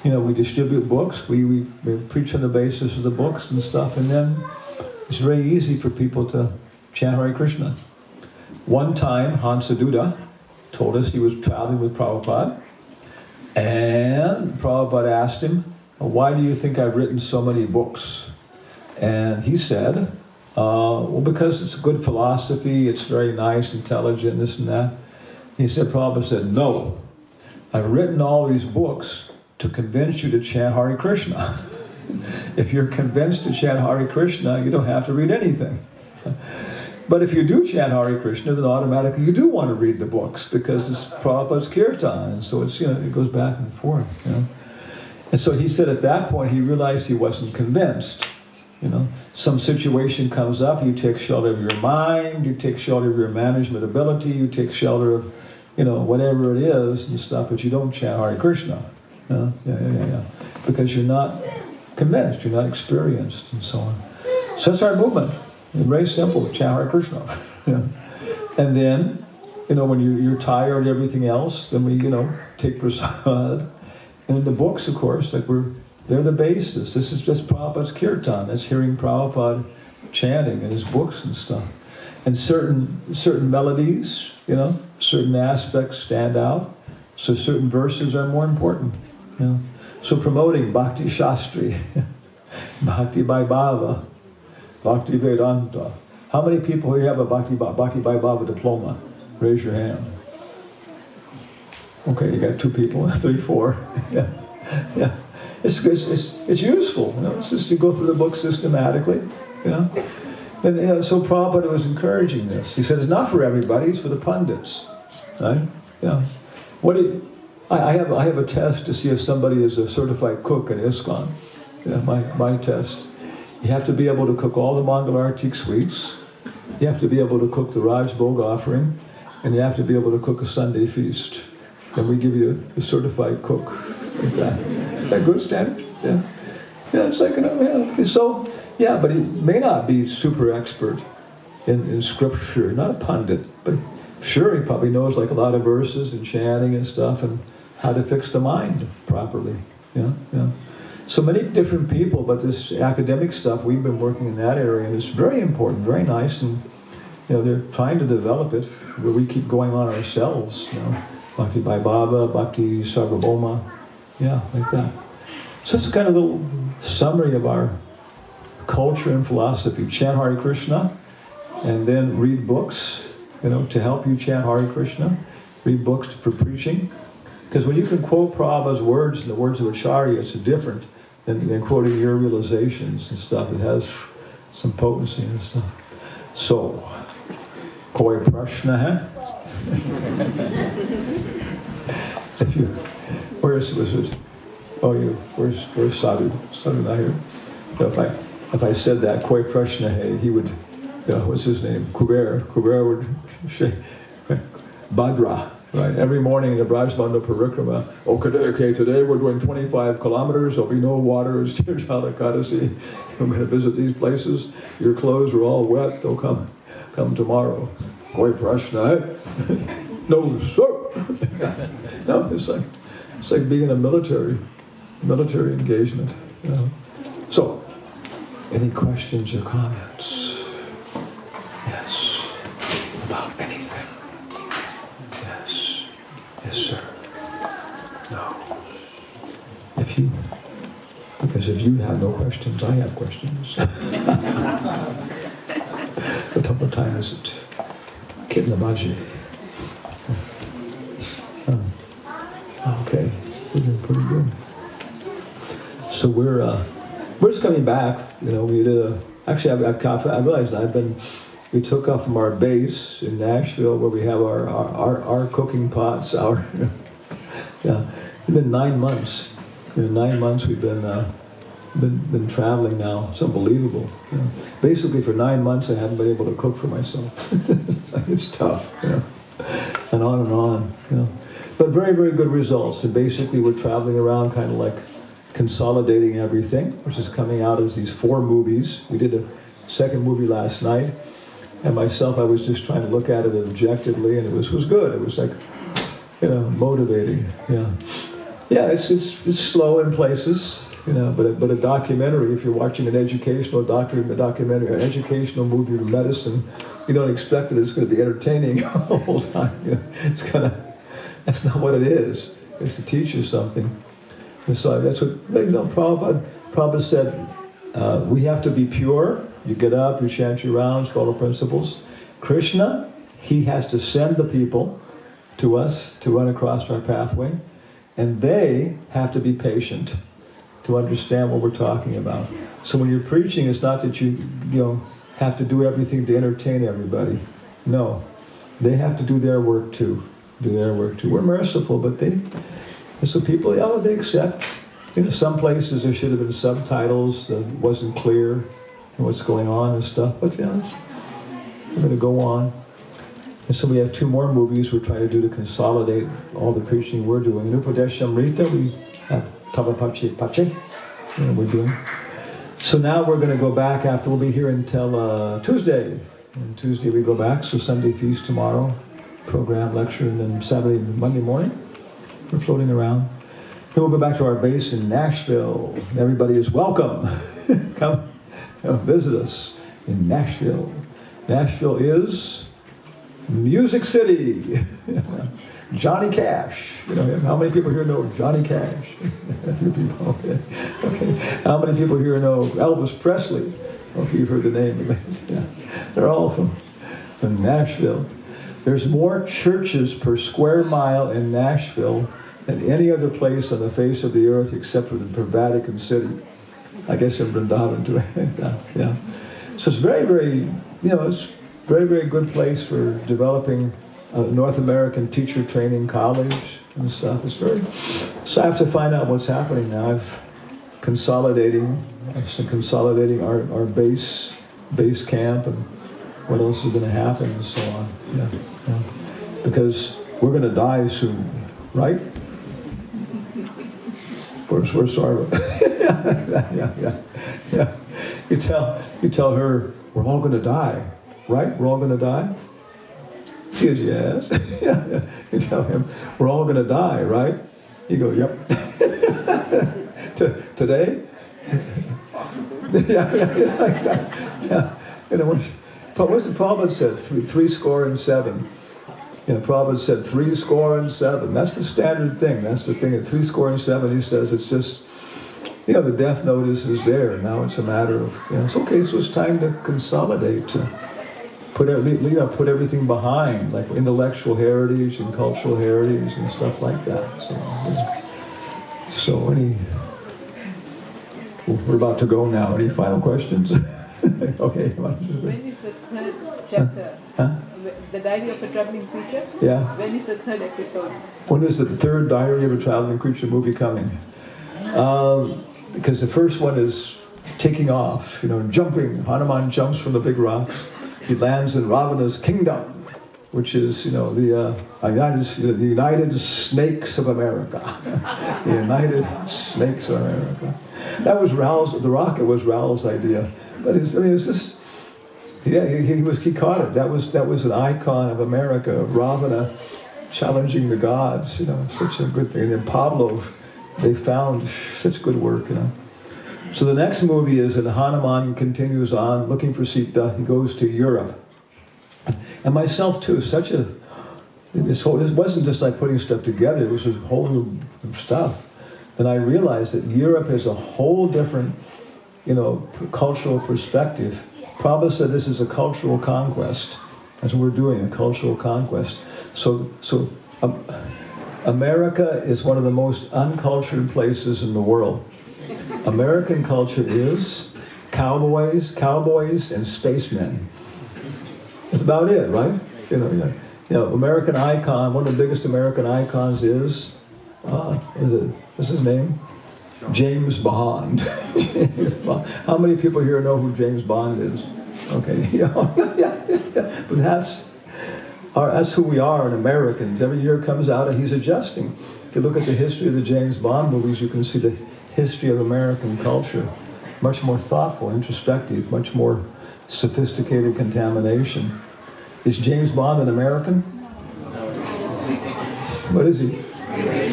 We distribute books. We preach on the basis of the books and stuff. And then it's very easy for people to chant Hare Krishna. One time, Hansaduta told us he was traveling with Prabhupada. And Prabhupada asked him, why do you think I've written so many books? And he said, well, because it's good philosophy, it's very nice, intelligent, this and that. He said, Prabhupada said, no. I've written all these books to convince you to chant Hare Krishna. If you're convinced to chant Hare Krishna, you don't have to read anything. But if you do chant Hare Krishna, then automatically you do want to read the books because it's Prabhupada's kirtan, and so it's it goes back and forth. And so he said at that point he realized he wasn't convinced. Some situation comes up, you take shelter of your mind, you take shelter of your management ability, you take shelter of whatever it is and stuff, but you don't chant Hare Krishna. Because you're not convinced, you're not experienced, and so on. So that's our movement. It's very simple, chant Hare Krishna. And then, when you're tired of everything else, then we, take prasad. And the books, of course, they're the basis. This is just Prabhupada's kirtan. That's hearing Prabhupada chanting in his books and stuff. And certain melodies, certain aspects stand out. So certain verses are more important. So promoting Bhakti Shastri, Bhakti Vaibhava, Bhakti Vedanta. How many people here have a Bhakti Vaibhava diploma? Raise your hand. Okay, you got 2 people, 3, 4. Yeah. It's useful. It's just you go through the book systematically. And so Prabhupada was encouraging this. He said it's not for everybody; it's for the pundits. Right? I have a test to see if somebody is a certified cook in ISKCON. My test. You have to be able to cook all the Mangalartik sweets. You have to be able to cook the Raj Bhog offering, and you have to be able to cook a Sunday feast. And we give you a certified cook. Like that. Is that good standard? Yeah. It's like, So, but he may not be super expert in scripture, not a pundit, but sure, he probably knows like a lot of verses and chanting and stuff and how to fix the mind properly. So many different people, but this academic stuff, we've been working in that area, and it's very important, very nice, and they're trying to develop it, but we keep going on ourselves, Bhakti Vaibhava, Bhakti Sarvabhauma, like that. So that's kind of a little summary of our culture and philosophy. Chant Hare Krishna, and then read books, to help you chant Hare Krishna. Read books for preaching. Because when you can quote Prabhupada's words and the words of Acharya, it's different than quoting your realizations and stuff. It has some potency and stuff. So, koi prashna hai? Where's Sadhu? Sadhu not here. If I said that, koi prashna hai, he would, what's his name? Kuber would say, Bhadra. Right, every morning in the Brajbanda Parikrama, today we're doing 25 kilometers, there'll be no water, it's Tirthala. I'm going to visit these places, your clothes are all wet, they'll come tomorrow. Koi prashna? No, sir. No, it's like being in a military. military engagement. You know. So, any questions or comments? Yes. About anything? Yes. Yes, sir. No. Because if you have no questions, I have questions. What time is it? Kitnabaji. Okay, we're doing pretty good. So we're just coming back. You know, we did actually I realized we took off from our base in Nashville where we have our cooking pots. It's been 9 months. 9 months we've been traveling now. It's unbelievable. You know. Basically, for 9 months, I haven't been able to cook for myself. It's tough, you know. And on and on. You know. But very, very good results. And basically, we're traveling around, kind of like consolidating everything, which is coming out as these 4 movies. We did a second movie last night, and myself, I was just trying to look at it objectively, and it was good. It was like, you know, motivating. Yeah. Yeah, it's slow in places, you know, but a documentary, if you're watching an educational documentary, an educational movie or medicine, you don't expect that it's going to be entertaining the whole time. You know, that's not what it is. It's to teach you something. And so that's what, you know, Prabhupada said, we have to be pure. You get up, you chant your rounds, follow principles. Krishna, he has to send the people to us to run across our pathway. And they have to be patient to understand what we're talking about. So when you're preaching, it's not that you have to do everything to entertain everybody. No, they have to do their work too. We're merciful, but so people, they accept. You know, some places there should have been subtitles that wasn't clear what's going on and stuff. But we're going to go on. And so we have 2 more movies we're trying to do to consolidate all the preaching we're doing. In Upadeshamrita, we have Tavapache Pache, we're doing. So now we're going to go back after, we'll be here until Tuesday. And Tuesday we go back, so Sunday feast tomorrow, program, lecture, and then Saturday and Monday morning, we're floating around. Then we'll go back to our base in Nashville. Everybody is welcome. Come visit us in Nashville. Nashville is Music City. Johnny Cash. You know, how many people here know Johnny Cash? A few people. Okay. How many people here know Elvis Presley? Okay, you've heard the name of it. Yeah. They're all from Nashville. There's more churches per square mile in Nashville than any other place on the face of the earth except for Vatican City. I guess in Vrindavan too. Yeah. So it's very, very, it's very, very good place for developing a North American teacher training college and stuff. So I have to find out what's happening now. I'm consolidating our base camp and what else is going to happen and so on. Yeah. Because we're going to die soon, right? We're sorry. Yeah. You tell her we're all going to die. Right? We're all going to die? She goes, yes. You tell him, we're all going to die, right? You go, yep. Today? Yeah. You know, what's the Prabhupada said? 7. You know, Prabhupada said 7. That's the standard thing. That's the thing. At 7, he says it's just, the death notice is there. Now it's a matter of, it's okay, so it's time to consolidate, to put everything behind, like intellectual heritage and cultural heritage and stuff like that. So we're about to go now. Any final questions? Okay. When is the 3rd chapter? The Diary of a Traveling Preacher? Yeah. When is the 3rd episode? When is the 3rd Diary of a Traveling Preacher movie coming? Because the first one is taking off, jumping. Hanuman jumps from the big rocks. He lands in Ravana's kingdom, which is, the United Snakes of America. The United Snakes of America. That was the rocket was Raoul's idea. But it's just, he caught it. That was an icon of America, of Ravana challenging the gods, such a good thing. And then Pablo, they found such good work, you know. So the next movie is, and Hanuman continues on looking for Sita. He goes to Europe. And myself too, this wasn't just like putting stuff together, it was a whole new stuff. And I realized that Europe is a whole different, you know, cultural perspective. Prabhupada said this is a cultural conquest. That's what we're doing, a cultural conquest. So America is one of the most uncultured places in the world. American culture is cowboys, and spacemen. That's about it, right? You know, American icon, one of the biggest American icons is what's his name? James Bond. James Bond. How many people here know who James Bond is? Okay, yeah. But that's who we are in Americans. Every year comes out and he's adjusting. If you look at the history of the James Bond movies, you can see the history of American culture. Much more thoughtful, introspective, much more sophisticated contamination. Is James Bond an American? What is he?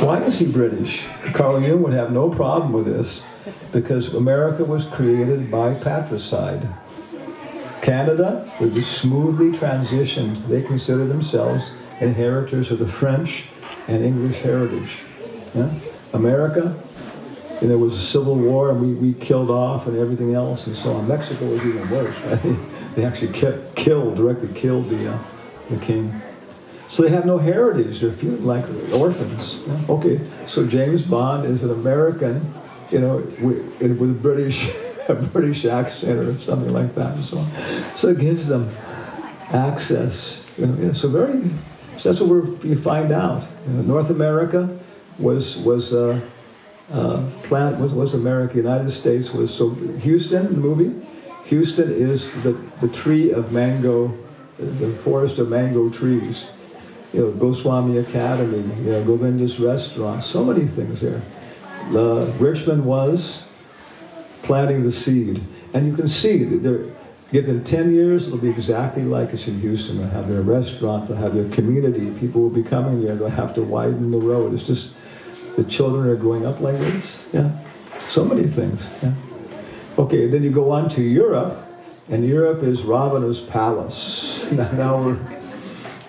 Why is he British? Carl Jung would have no problem with this, because America was created by patricide. Canada was smoothly transitioned. They consider themselves inheritors of the French and English heritage. Yeah? America, you know, it was a civil war, and we killed off and everything else and so on. Mexico was even worse, right? They actually directly killed the king. So they have no heritage. They're feeling like orphans. Yeah? Okay, so James Bond is an American, you know, with a British accent or something like that and so on. So it gives them access. You know, yeah, so that's what you find out. You know, North America was America. United States was, so Houston, the movie, Houston is the tree of mango, the forest of mango trees. You know, Goswami Academy, you know, Govinda's restaurant, so many things there. Richmond was planting the seed. And you can see that within 10 years, it'll be exactly like it's in Houston. They'll have their restaurant, they'll have their community, people will be coming there, they'll have to widen the road. It's just, the children are growing up like this. Yeah, so many things. Yeah. Okay, then you go on to Europe, and Europe is Ravana's palace. Now we're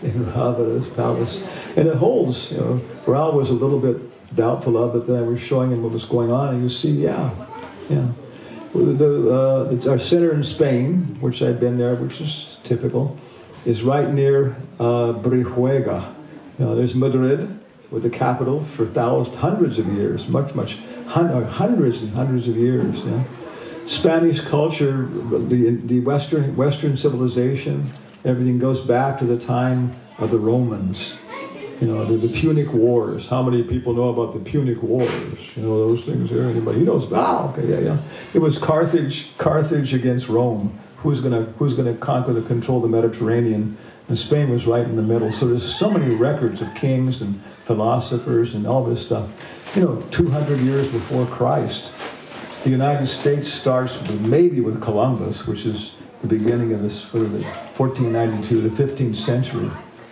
in Ravana's palace. And it holds, you know, Rav was a little bit doubtful of it, then I was showing him what was going on, and you see, yeah. Our center in Spain, which I've been there, which is typical, is right near Brihuega. You know, there's Madrid, with the capital for hundreds of years, hundreds and hundreds of years. Yeah. Spanish culture, the Western civilization, everything goes back to the time of the Romans. You know, the Punic Wars. How many people know about the Punic Wars? You know, those things there. Anybody? He knows? Ah, okay, yeah. It was Carthage against Rome. Who's gonna control the Mediterranean? And Spain was right in the middle. So there's so many records of kings and philosophers and all this stuff. You know, 200 years before Christ. The United States starts maybe with Columbus, which is the beginning of this, 1492, the 15th century.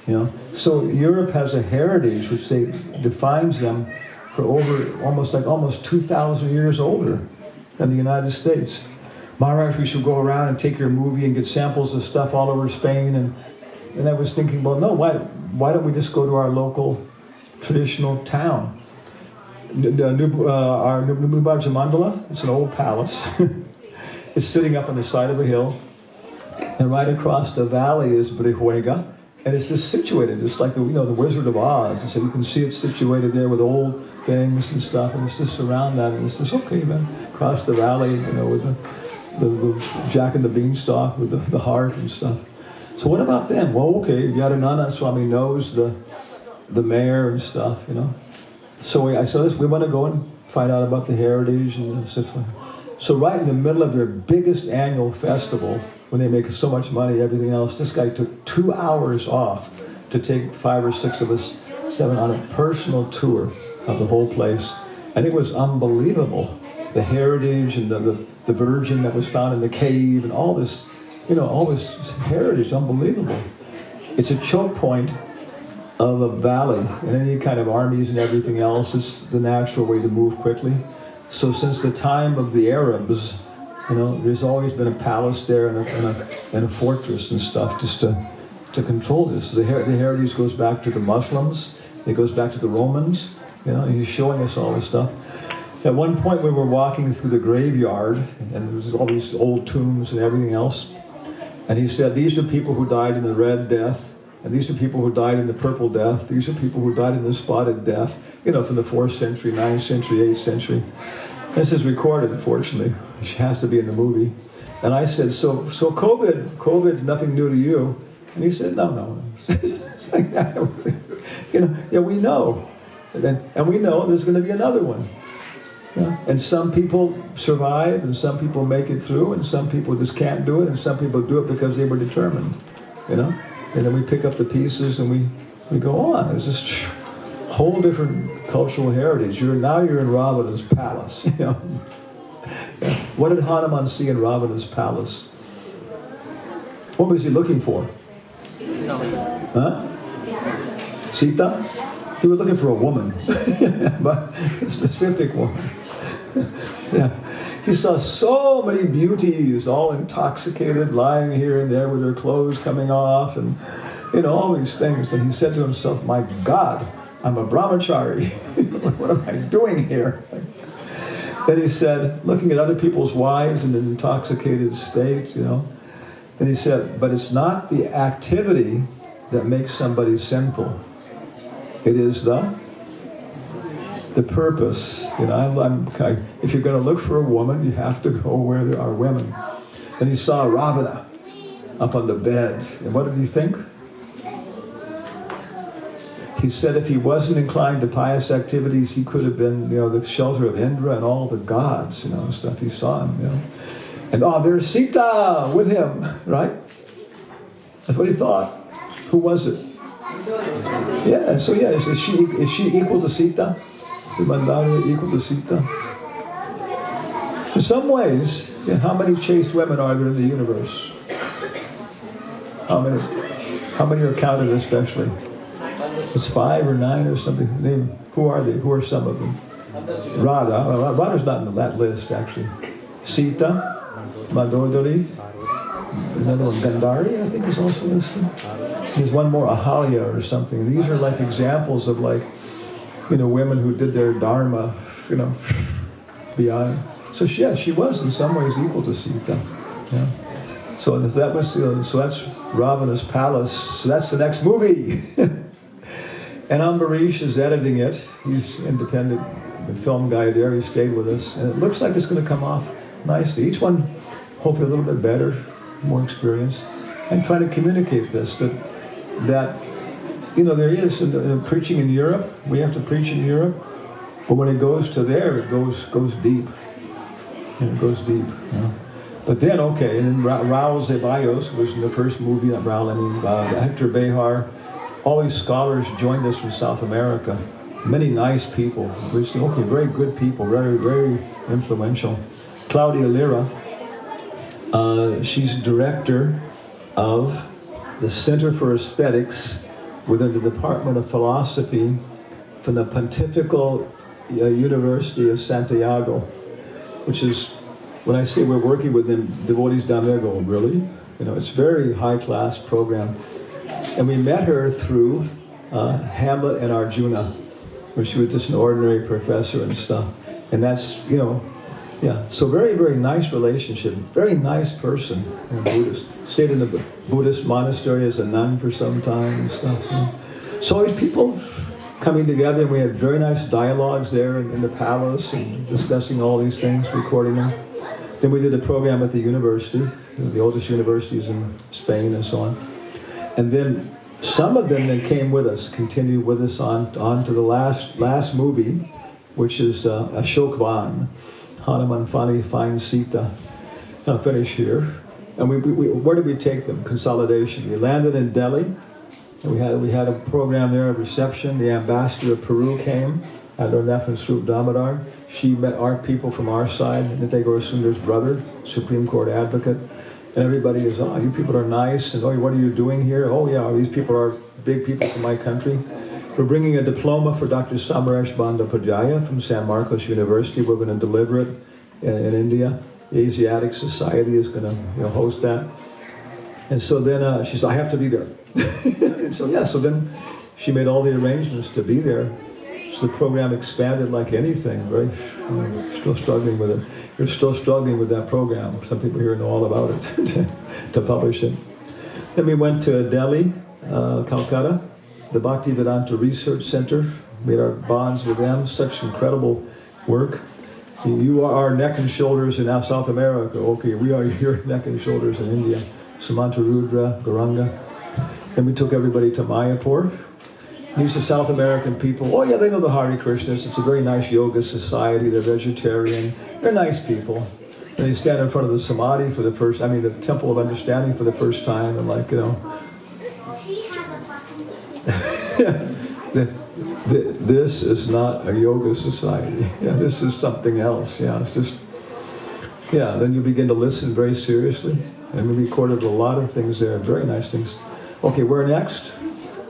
You know, so Europe has a heritage which defines them for almost 2,000 years older than the United States. Maharaj, we should go around and take your movie and get samples of stuff all over Spain. And I was thinking, well, no, why don't we just go to our local traditional town? Our Nubaja Mandala, it's an old palace. It's sitting up on the side of a hill. And right across the valley is Brihuega. And it's just situated, just like the Wizard of Oz. And so you can see it situated there with old things and stuff, and it's just around that, and it's just okay, man. Across the valley, you know, with the Jack and the Beanstalk, with the heart and stuff. So what about them? Well, okay, Yadananda Swami knows the mayor and stuff, you know. So we want to go and find out about the heritage and stuff. So right in the middle of their biggest annual festival, when they make so much money, everything else, this guy took 2 hours off to take 5 or 6 of us, 7, on a personal tour of the whole place. And it was unbelievable. The heritage and the virgin that was found in the cave and all this, you know, all this heritage, unbelievable. It's a choke point of a valley, and any kind of armies and everything else, it's the natural way to move quickly. So since the time of the Arabs, there's always been a palace there and a fortress and stuff just to control this. The heritage goes back to the Muslims, it goes back to the Romans, he's showing us all this stuff. At one point we were walking through the graveyard, and there was all these old tombs and everything else, and he said, these are people who died in the Red Death, and these are people who died in the Purple Death, these are people who died in the Spotted Death, from the 4th century, 9th century, 8th century. This is recorded, unfortunately. It has to be in the movie. And I said, so COVID's nothing new to you. And he said, no. It's like that. We know. And we know there's going to be another one. And some people survive, and some people make it through, and some people just can't do it, and some people do it because they were determined. And then we pick up the pieces and we go on. There's this whole different cultural heritage. Now you're in Ravana's palace. What did Hanuman see in Ravana's palace? What was he looking for? Huh? Sita? He was looking for a woman, but a specific woman. He saw so many beauties, all intoxicated, lying here and there with their clothes coming off, and all these things. And he said to himself, "My God, I'm a brahmachari. What am I doing here?" Then he said, looking at other people's wives in an intoxicated state, and he said, "But it's not the activity that makes somebody sinful. It is the purpose." If you're going to look for a woman, you have to go where there are women. And he saw Ravana up on the bed. And what did he think? He said if he wasn't inclined to pious activities, he could have been, the shelter of Indra and all the gods, stuff. He saw him, And there's Sita with him, right? That's what he thought. Who was it? Yeah, so is she equal to Sita? The Mandara equal to Sita? In some ways, how many chaste women are there in the universe? How many? How many are counted especially? It's 5 or 9 or something. Who are they? Who are some of them? Radha. Radha's not in that list, actually. Sita, Mandodari, another one, Gandhari, I think is also listed. There's one more, Ahalya or something. These are like examples of women who did their dharma, beyond. So she was in some ways equal to Sita. Yeah. So that's Ravana's palace. So that's the next movie. And Ambarish is editing it. He's independent, the film guy there. He stayed with us, and it looks like it's going to come off nicely. Each one, hopefully, a little bit better, more experience, and trying to communicate this that there is preaching in Europe. We have to preach in Europe, but when it goes to there, it goes deep. And it goes deep. But then, and then Raul Zeballos was in the first movie. Hector Behar. All these scholars joined us from South America. Many nice people. Very good people. Very, very influential. Claudia Lira. She's director of the Center for Aesthetics within the Department of Philosophy from the Pontifical University of Santiago, which is, when I say we're working with them, devotees down there go, really? It's a very high-class program. And we met her through Hamlet and Arjuna, where she was just an ordinary professor and stuff. And that's, so very, very nice relationship. Very nice person, Buddhist. Stayed in the Buddhist monastery as a nun for some time and stuff. So always people coming together, and we had very nice dialogues there in the palace and discussing all these things, recording them. Then we did a program at the university, the oldest universities in Spain and so on. And then some of them then came with us, continued with us on to the last movie, which is Ashokvan. Hanuman finally finds Sita. I'll finish here. And we where did we take them? Consolidation. We landed in Delhi. And we had a program there, a reception. The ambassador of Peru came. I learned that from Srup Damodar. She met our people from our side, Nitya Gaura Sundar's brother, Supreme Court advocate. And everybody is, oh, you people are nice, and oh, what are you doing here? Oh yeah, these people are big people from my country. We're bringing a diploma for Dr. Samaresh Bandyopadhyaya from San Marcos University. We're going to deliver it in India. The Asiatic Society is going to host that. And so then she said, I have to be there. And so yeah, so then she made all the arrangements to be there. So the program expanded like anything. Very, still struggling with it. You're still struggling with that program. Some people here know all about it to publish it. Then we went to Delhi, Calcutta, the Bhaktivedanta Research Center. Made our bonds with them. Such incredible work. You are our neck and shoulders in South America. Okay, we are your neck and shoulders in India. Sumanta Rudra, Garanga. Then we took everybody to Mayapur. These are South American people. Oh yeah, they know the Hare Krishnas. It's a very nice yoga society. They're vegetarian. They're nice people. And they stand in front of the Samadhi for the first, the Temple of Understanding for the first time, and like, this is not a yoga society. Yeah, this is something else. Yeah, it's just, yeah, then you begin to listen very seriously. And we recorded a lot of things there, very nice things. Okay, where next?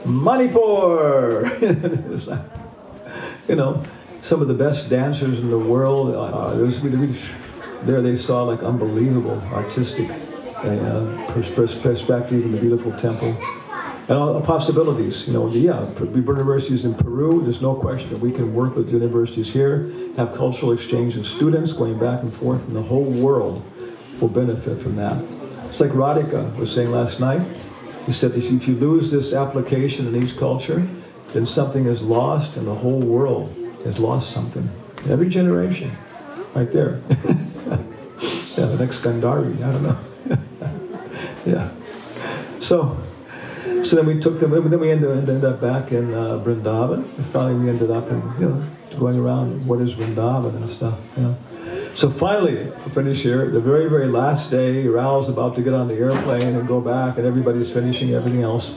Manipur! Some of the best dancers in the world. There they saw like unbelievable artistic perspective in the beautiful temple. And all the possibilities, universities in Peru, there's no question that we can work with universities here, have cultural exchange of students going back and forth, and the whole world will benefit from that. It's like Radhika was saying last night. He said that if you lose this application in each culture, then something is lost and the whole world has lost something. Every generation, right there. Yeah, the next Gandhari, I don't know. Yeah. So then we took them, then we ended up back in Vrindavan. Finally we ended up in, going around what is Vrindavan and stuff, So finally, to finish here, the very, very last day, Raul's about to get on the airplane and go back, and everybody's finishing everything else.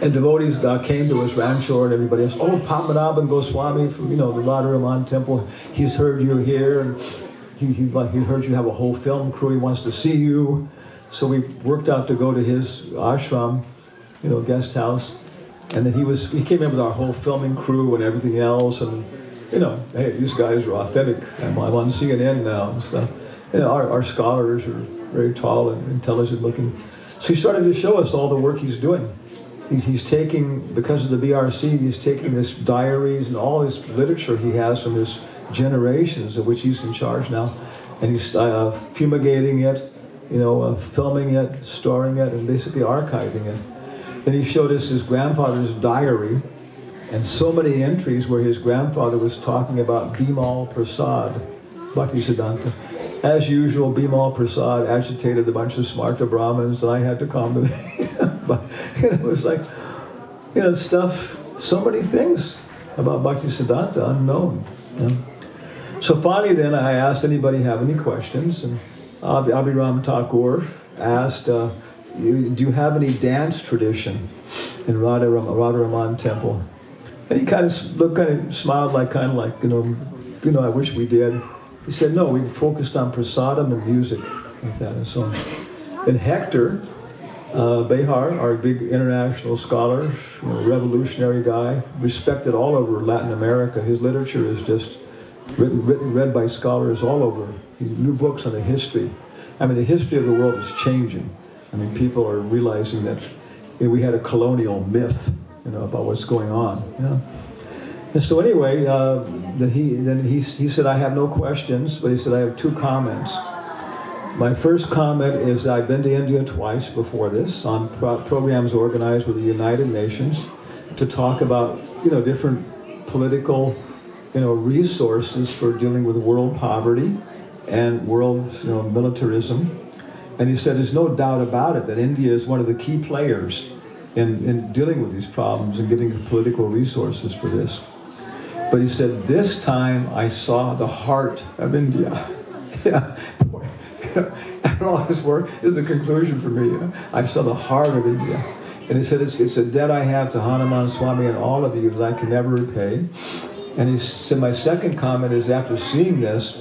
And devotees came to us, Ranchor and everybody else. Oh, Padmanabhan Goswami from, the Radharaman temple. He's heard you here, and he heard you have a whole film crew. He wants to see you. So we worked out to go to his ashram, guest house. And then he came in with our whole filming crew and everything else, and hey, these guys are authentic. I'm on CNN now and stuff. Our scholars are very tall and intelligent looking. So he started to show us all the work he's doing. He's taking, because of the BRC, he's taking this diaries and all this literature he has from his generations, of which he's in charge now, and he's fumigating it, filming it, storing it, and basically archiving it. Then he showed us his grandfather's diary, and so many entries where his grandfather was talking about Bimal Prasad, Bhaktisiddhanta. As usual, Bimal Prasad agitated a bunch of Smarta Brahmins, and I had to calm them. But it was like, stuff, so many things about Bhaktisiddhanta unknown. So finally then I asked anybody have any questions, and Abhiram Thakur asked, do you have any dance tradition in Radharaman temple? And he kind of smiled like, I wish we did. He said, no, we focused on prasadam and music, like that and so on. And Hector Behar, our big international scholar, revolutionary guy, respected all over Latin America. His literature is just read by scholars all over. New books on the history. The history of the world is changing. People are realizing that we had a colonial myth, about what's going on. And so anyway, then he said, I have no questions, but he said, I have two comments. My first comment is I've been to India twice before this on programs organized with the United Nations to talk about, different political, resources for dealing with world poverty and world, militarism. And he said, there's no doubt about it that India is one of the key players in dealing with these problems and getting political resources for this. But he said, this time I saw the heart of India. Yeah, boy. After all this work, is the conclusion for me. I saw the heart of India. And he said, it's a debt I have to Hanuman Swami and all of you that I can never repay. And he said, my second comment is after seeing this,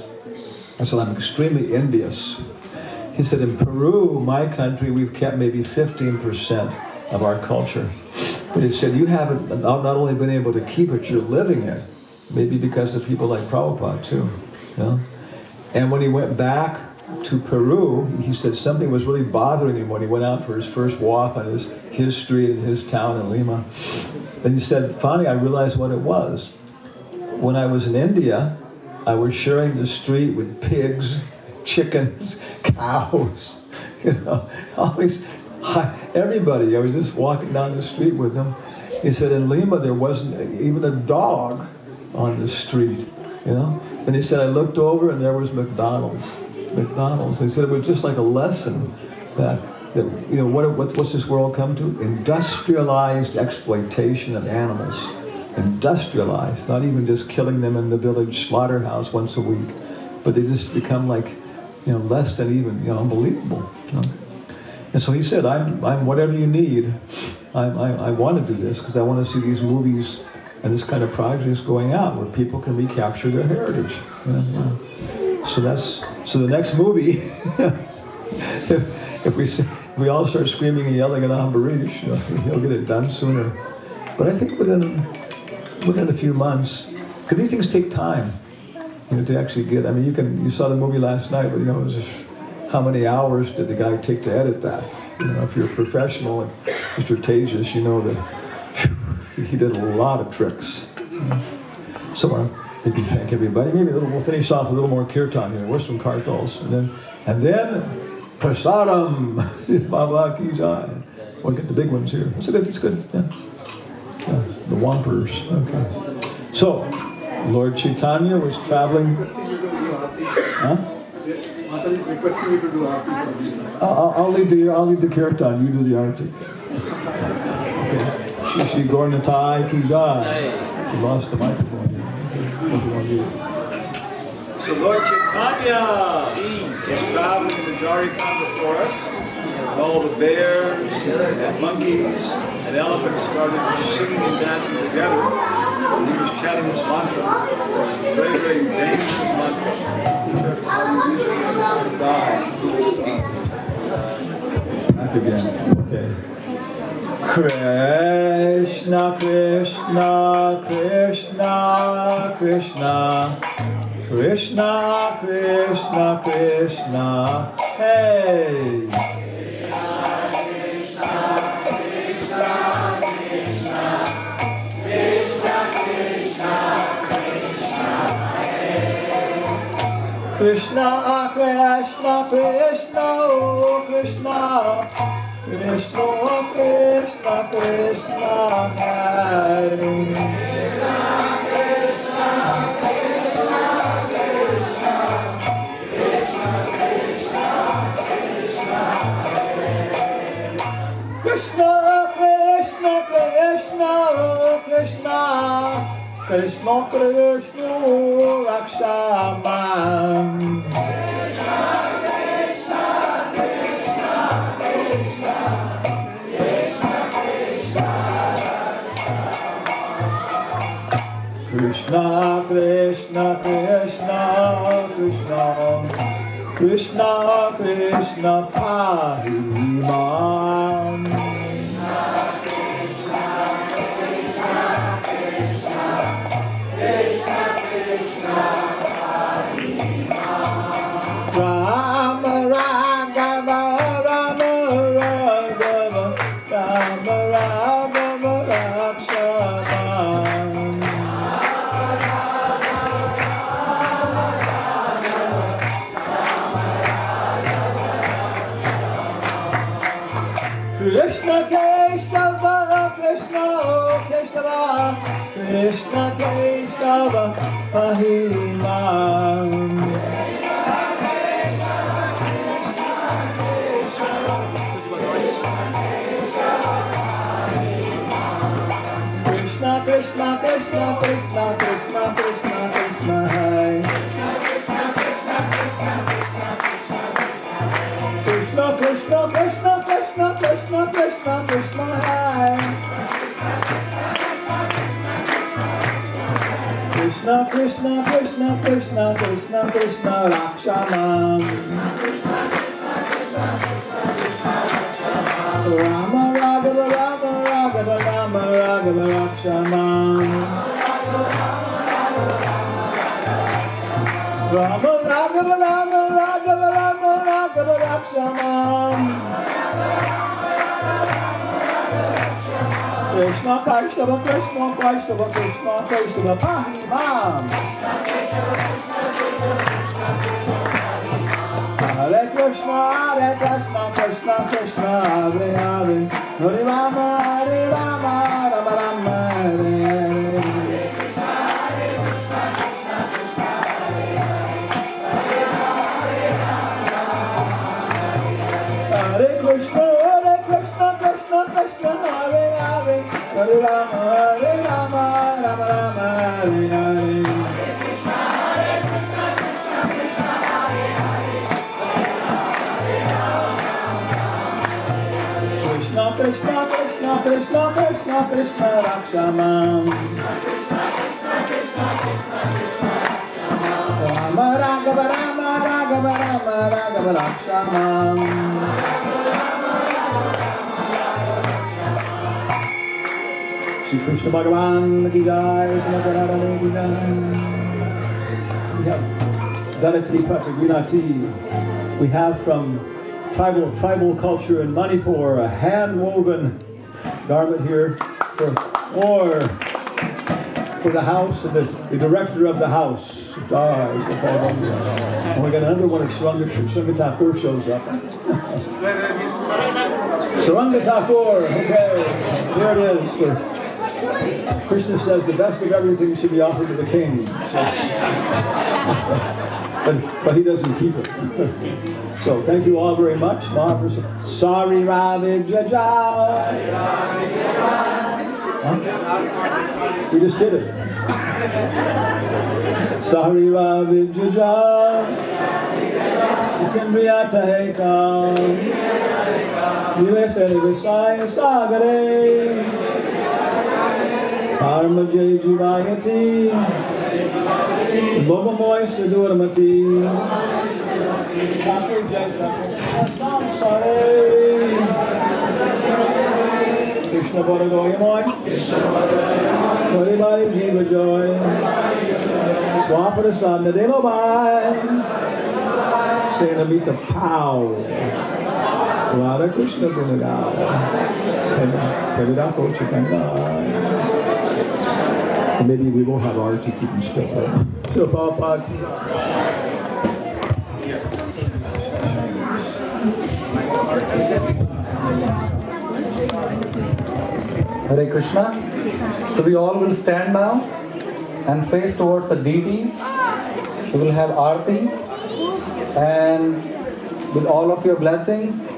I said, I'm extremely envious. he said, in Peru, my country, we've kept maybe 15% of our culture. But he said, you haven't not only been able to keep it, you're living it. Maybe because of people like Prabhupada too. You know? And when he went back to Peru, he said something was really bothering him when he went out for his first walk on his street in his town in Lima. And he said, finally I realized what it was. When I was in India, I was sharing the street with pigs, chickens, cows, you know, always, everybody. I was just walking down the street with them. He said in Lima there wasn't even a dog on the street, you know. And he said I looked over and there was McDonald's. He said it was just like a lesson that you know what's this world come to? Industrialized exploitation of animals. Industrialized, not even just killing them in the village slaughterhouse once a week, but they just become like, you know, less than even, you know, unbelievable. You know? And so he said, I'm whatever you need. I want to do this because I want to see these movies and this kind of projects going out where people can recapture their heritage. You know? So the next movie, if we all start screaming and yelling at Ambarish, you know, he'll get it done sooner. But I think within a few months, because these things take time, you know, to actually get. I mean, you saw the movie last night, but you know, it was just, how many hours did the guy take to edit that? You know, if you're a professional, and Mr. Tejas, you know that he did a lot of tricks. So maybe thank everybody. Maybe we'll finish off with a little more kirtan here. Where's some kartals? And then prasadam, Baba ki jai. We'll get the big ones here. It's good. Yeah. The Wampers. Okay. So, Lord Chaitanya was traveling. Huh? Mataji is requesting you to do aarti for Krishna. I'll lead the kirtan. You do the aarti. Okay. Shri Gaurnatai ki jai. You lost the microphone. So Lord Chaitanya came traveling in the Jharkhand forest. All the bears and monkeys and elephants started singing and dancing together. And he was chanting this mantra. This very, very dangerous mantra. Die. Back again. Okay. Krishna, Krishna, Krishna, Krishna, Krishna, Krishna, Krishna, hey! Krishna, Krishna, Krishna, oh Krishna, Krishna, Krishna, Krishna, Hare. Krishna, Krishna, Krishna, oh Krishna, Krishna, Krishna, Rakshaman. Krishna, Krishna, Krishna, Krishna, Krishna, Krishna, Pahimam. Rama, Raghava, Rama, Raghava, Rama, Raghava, Rakshaman. Krishna Kesava, Krishna Kesava, Krishna Kesava, Pahimam. Krishna, Krishna, Krishna, Krishna, Krishna, Krishna, Krishna, Hare. Krishna, Krishna, Krishna, Krishna, Krishna, Krishna, Krishna, Hare. Krishna, Krishna, Krishna, Krishna, Krishna, Krishna, Rakshaman. Rama Raghava Rama Raghava Rama Raghava Rakshamam. Rama Raghava Rama Raghava Rama Raghava Rakshamam. Krishna Kaishtava Krishna Kaishtava Krishna Kaishtava Pahimam. Hare Krishna Krishna Krishna Hare Hare Hare Rama Rama Rama Hare Hare. Hare Krishna Krishna Krishna Hare Hare Hare Rama Rama Rama Hare Hare. Krishna Krishna Krishna Krishna Krishna Rakshamam. Rama Raghava Rama Raghava Rama Raghava Rakshamam. Shri Krishna Bhagavan ki jai, Shri Radharani ki jai. We have Dhanati Patagunati. We have from tribal culture in Manipur, a hand-woven garment here for the house and the director of the house. And we got another one at Saranga Thakur shows up. Saranga Thakur, okay, here it is. Krishna says the best of everything should be offered to the king. But he doesn't keep it. So thank you all very much. Sari Ravi Jaja. We just did it. Sari Ravi Jaja. Chindriyata Hekam. Yuveshani Visaya Sagare. Karma Jai Jivayati. Baba Moy Siduramati. Thakur Jai Thakur. Krishna Bhagavan Moy. Hari Bhai Jiva Joy. Swapara Sanda Deva Bhai. Senamita Pau. Radha Krishna Gunagal. Kavidako Chikanda. Maybe we won't have ours to keep them still. So, Prabhupada. Hare Krishna. So we all will stand now and face towards the deities. We will have Aarti, and with all of your blessings,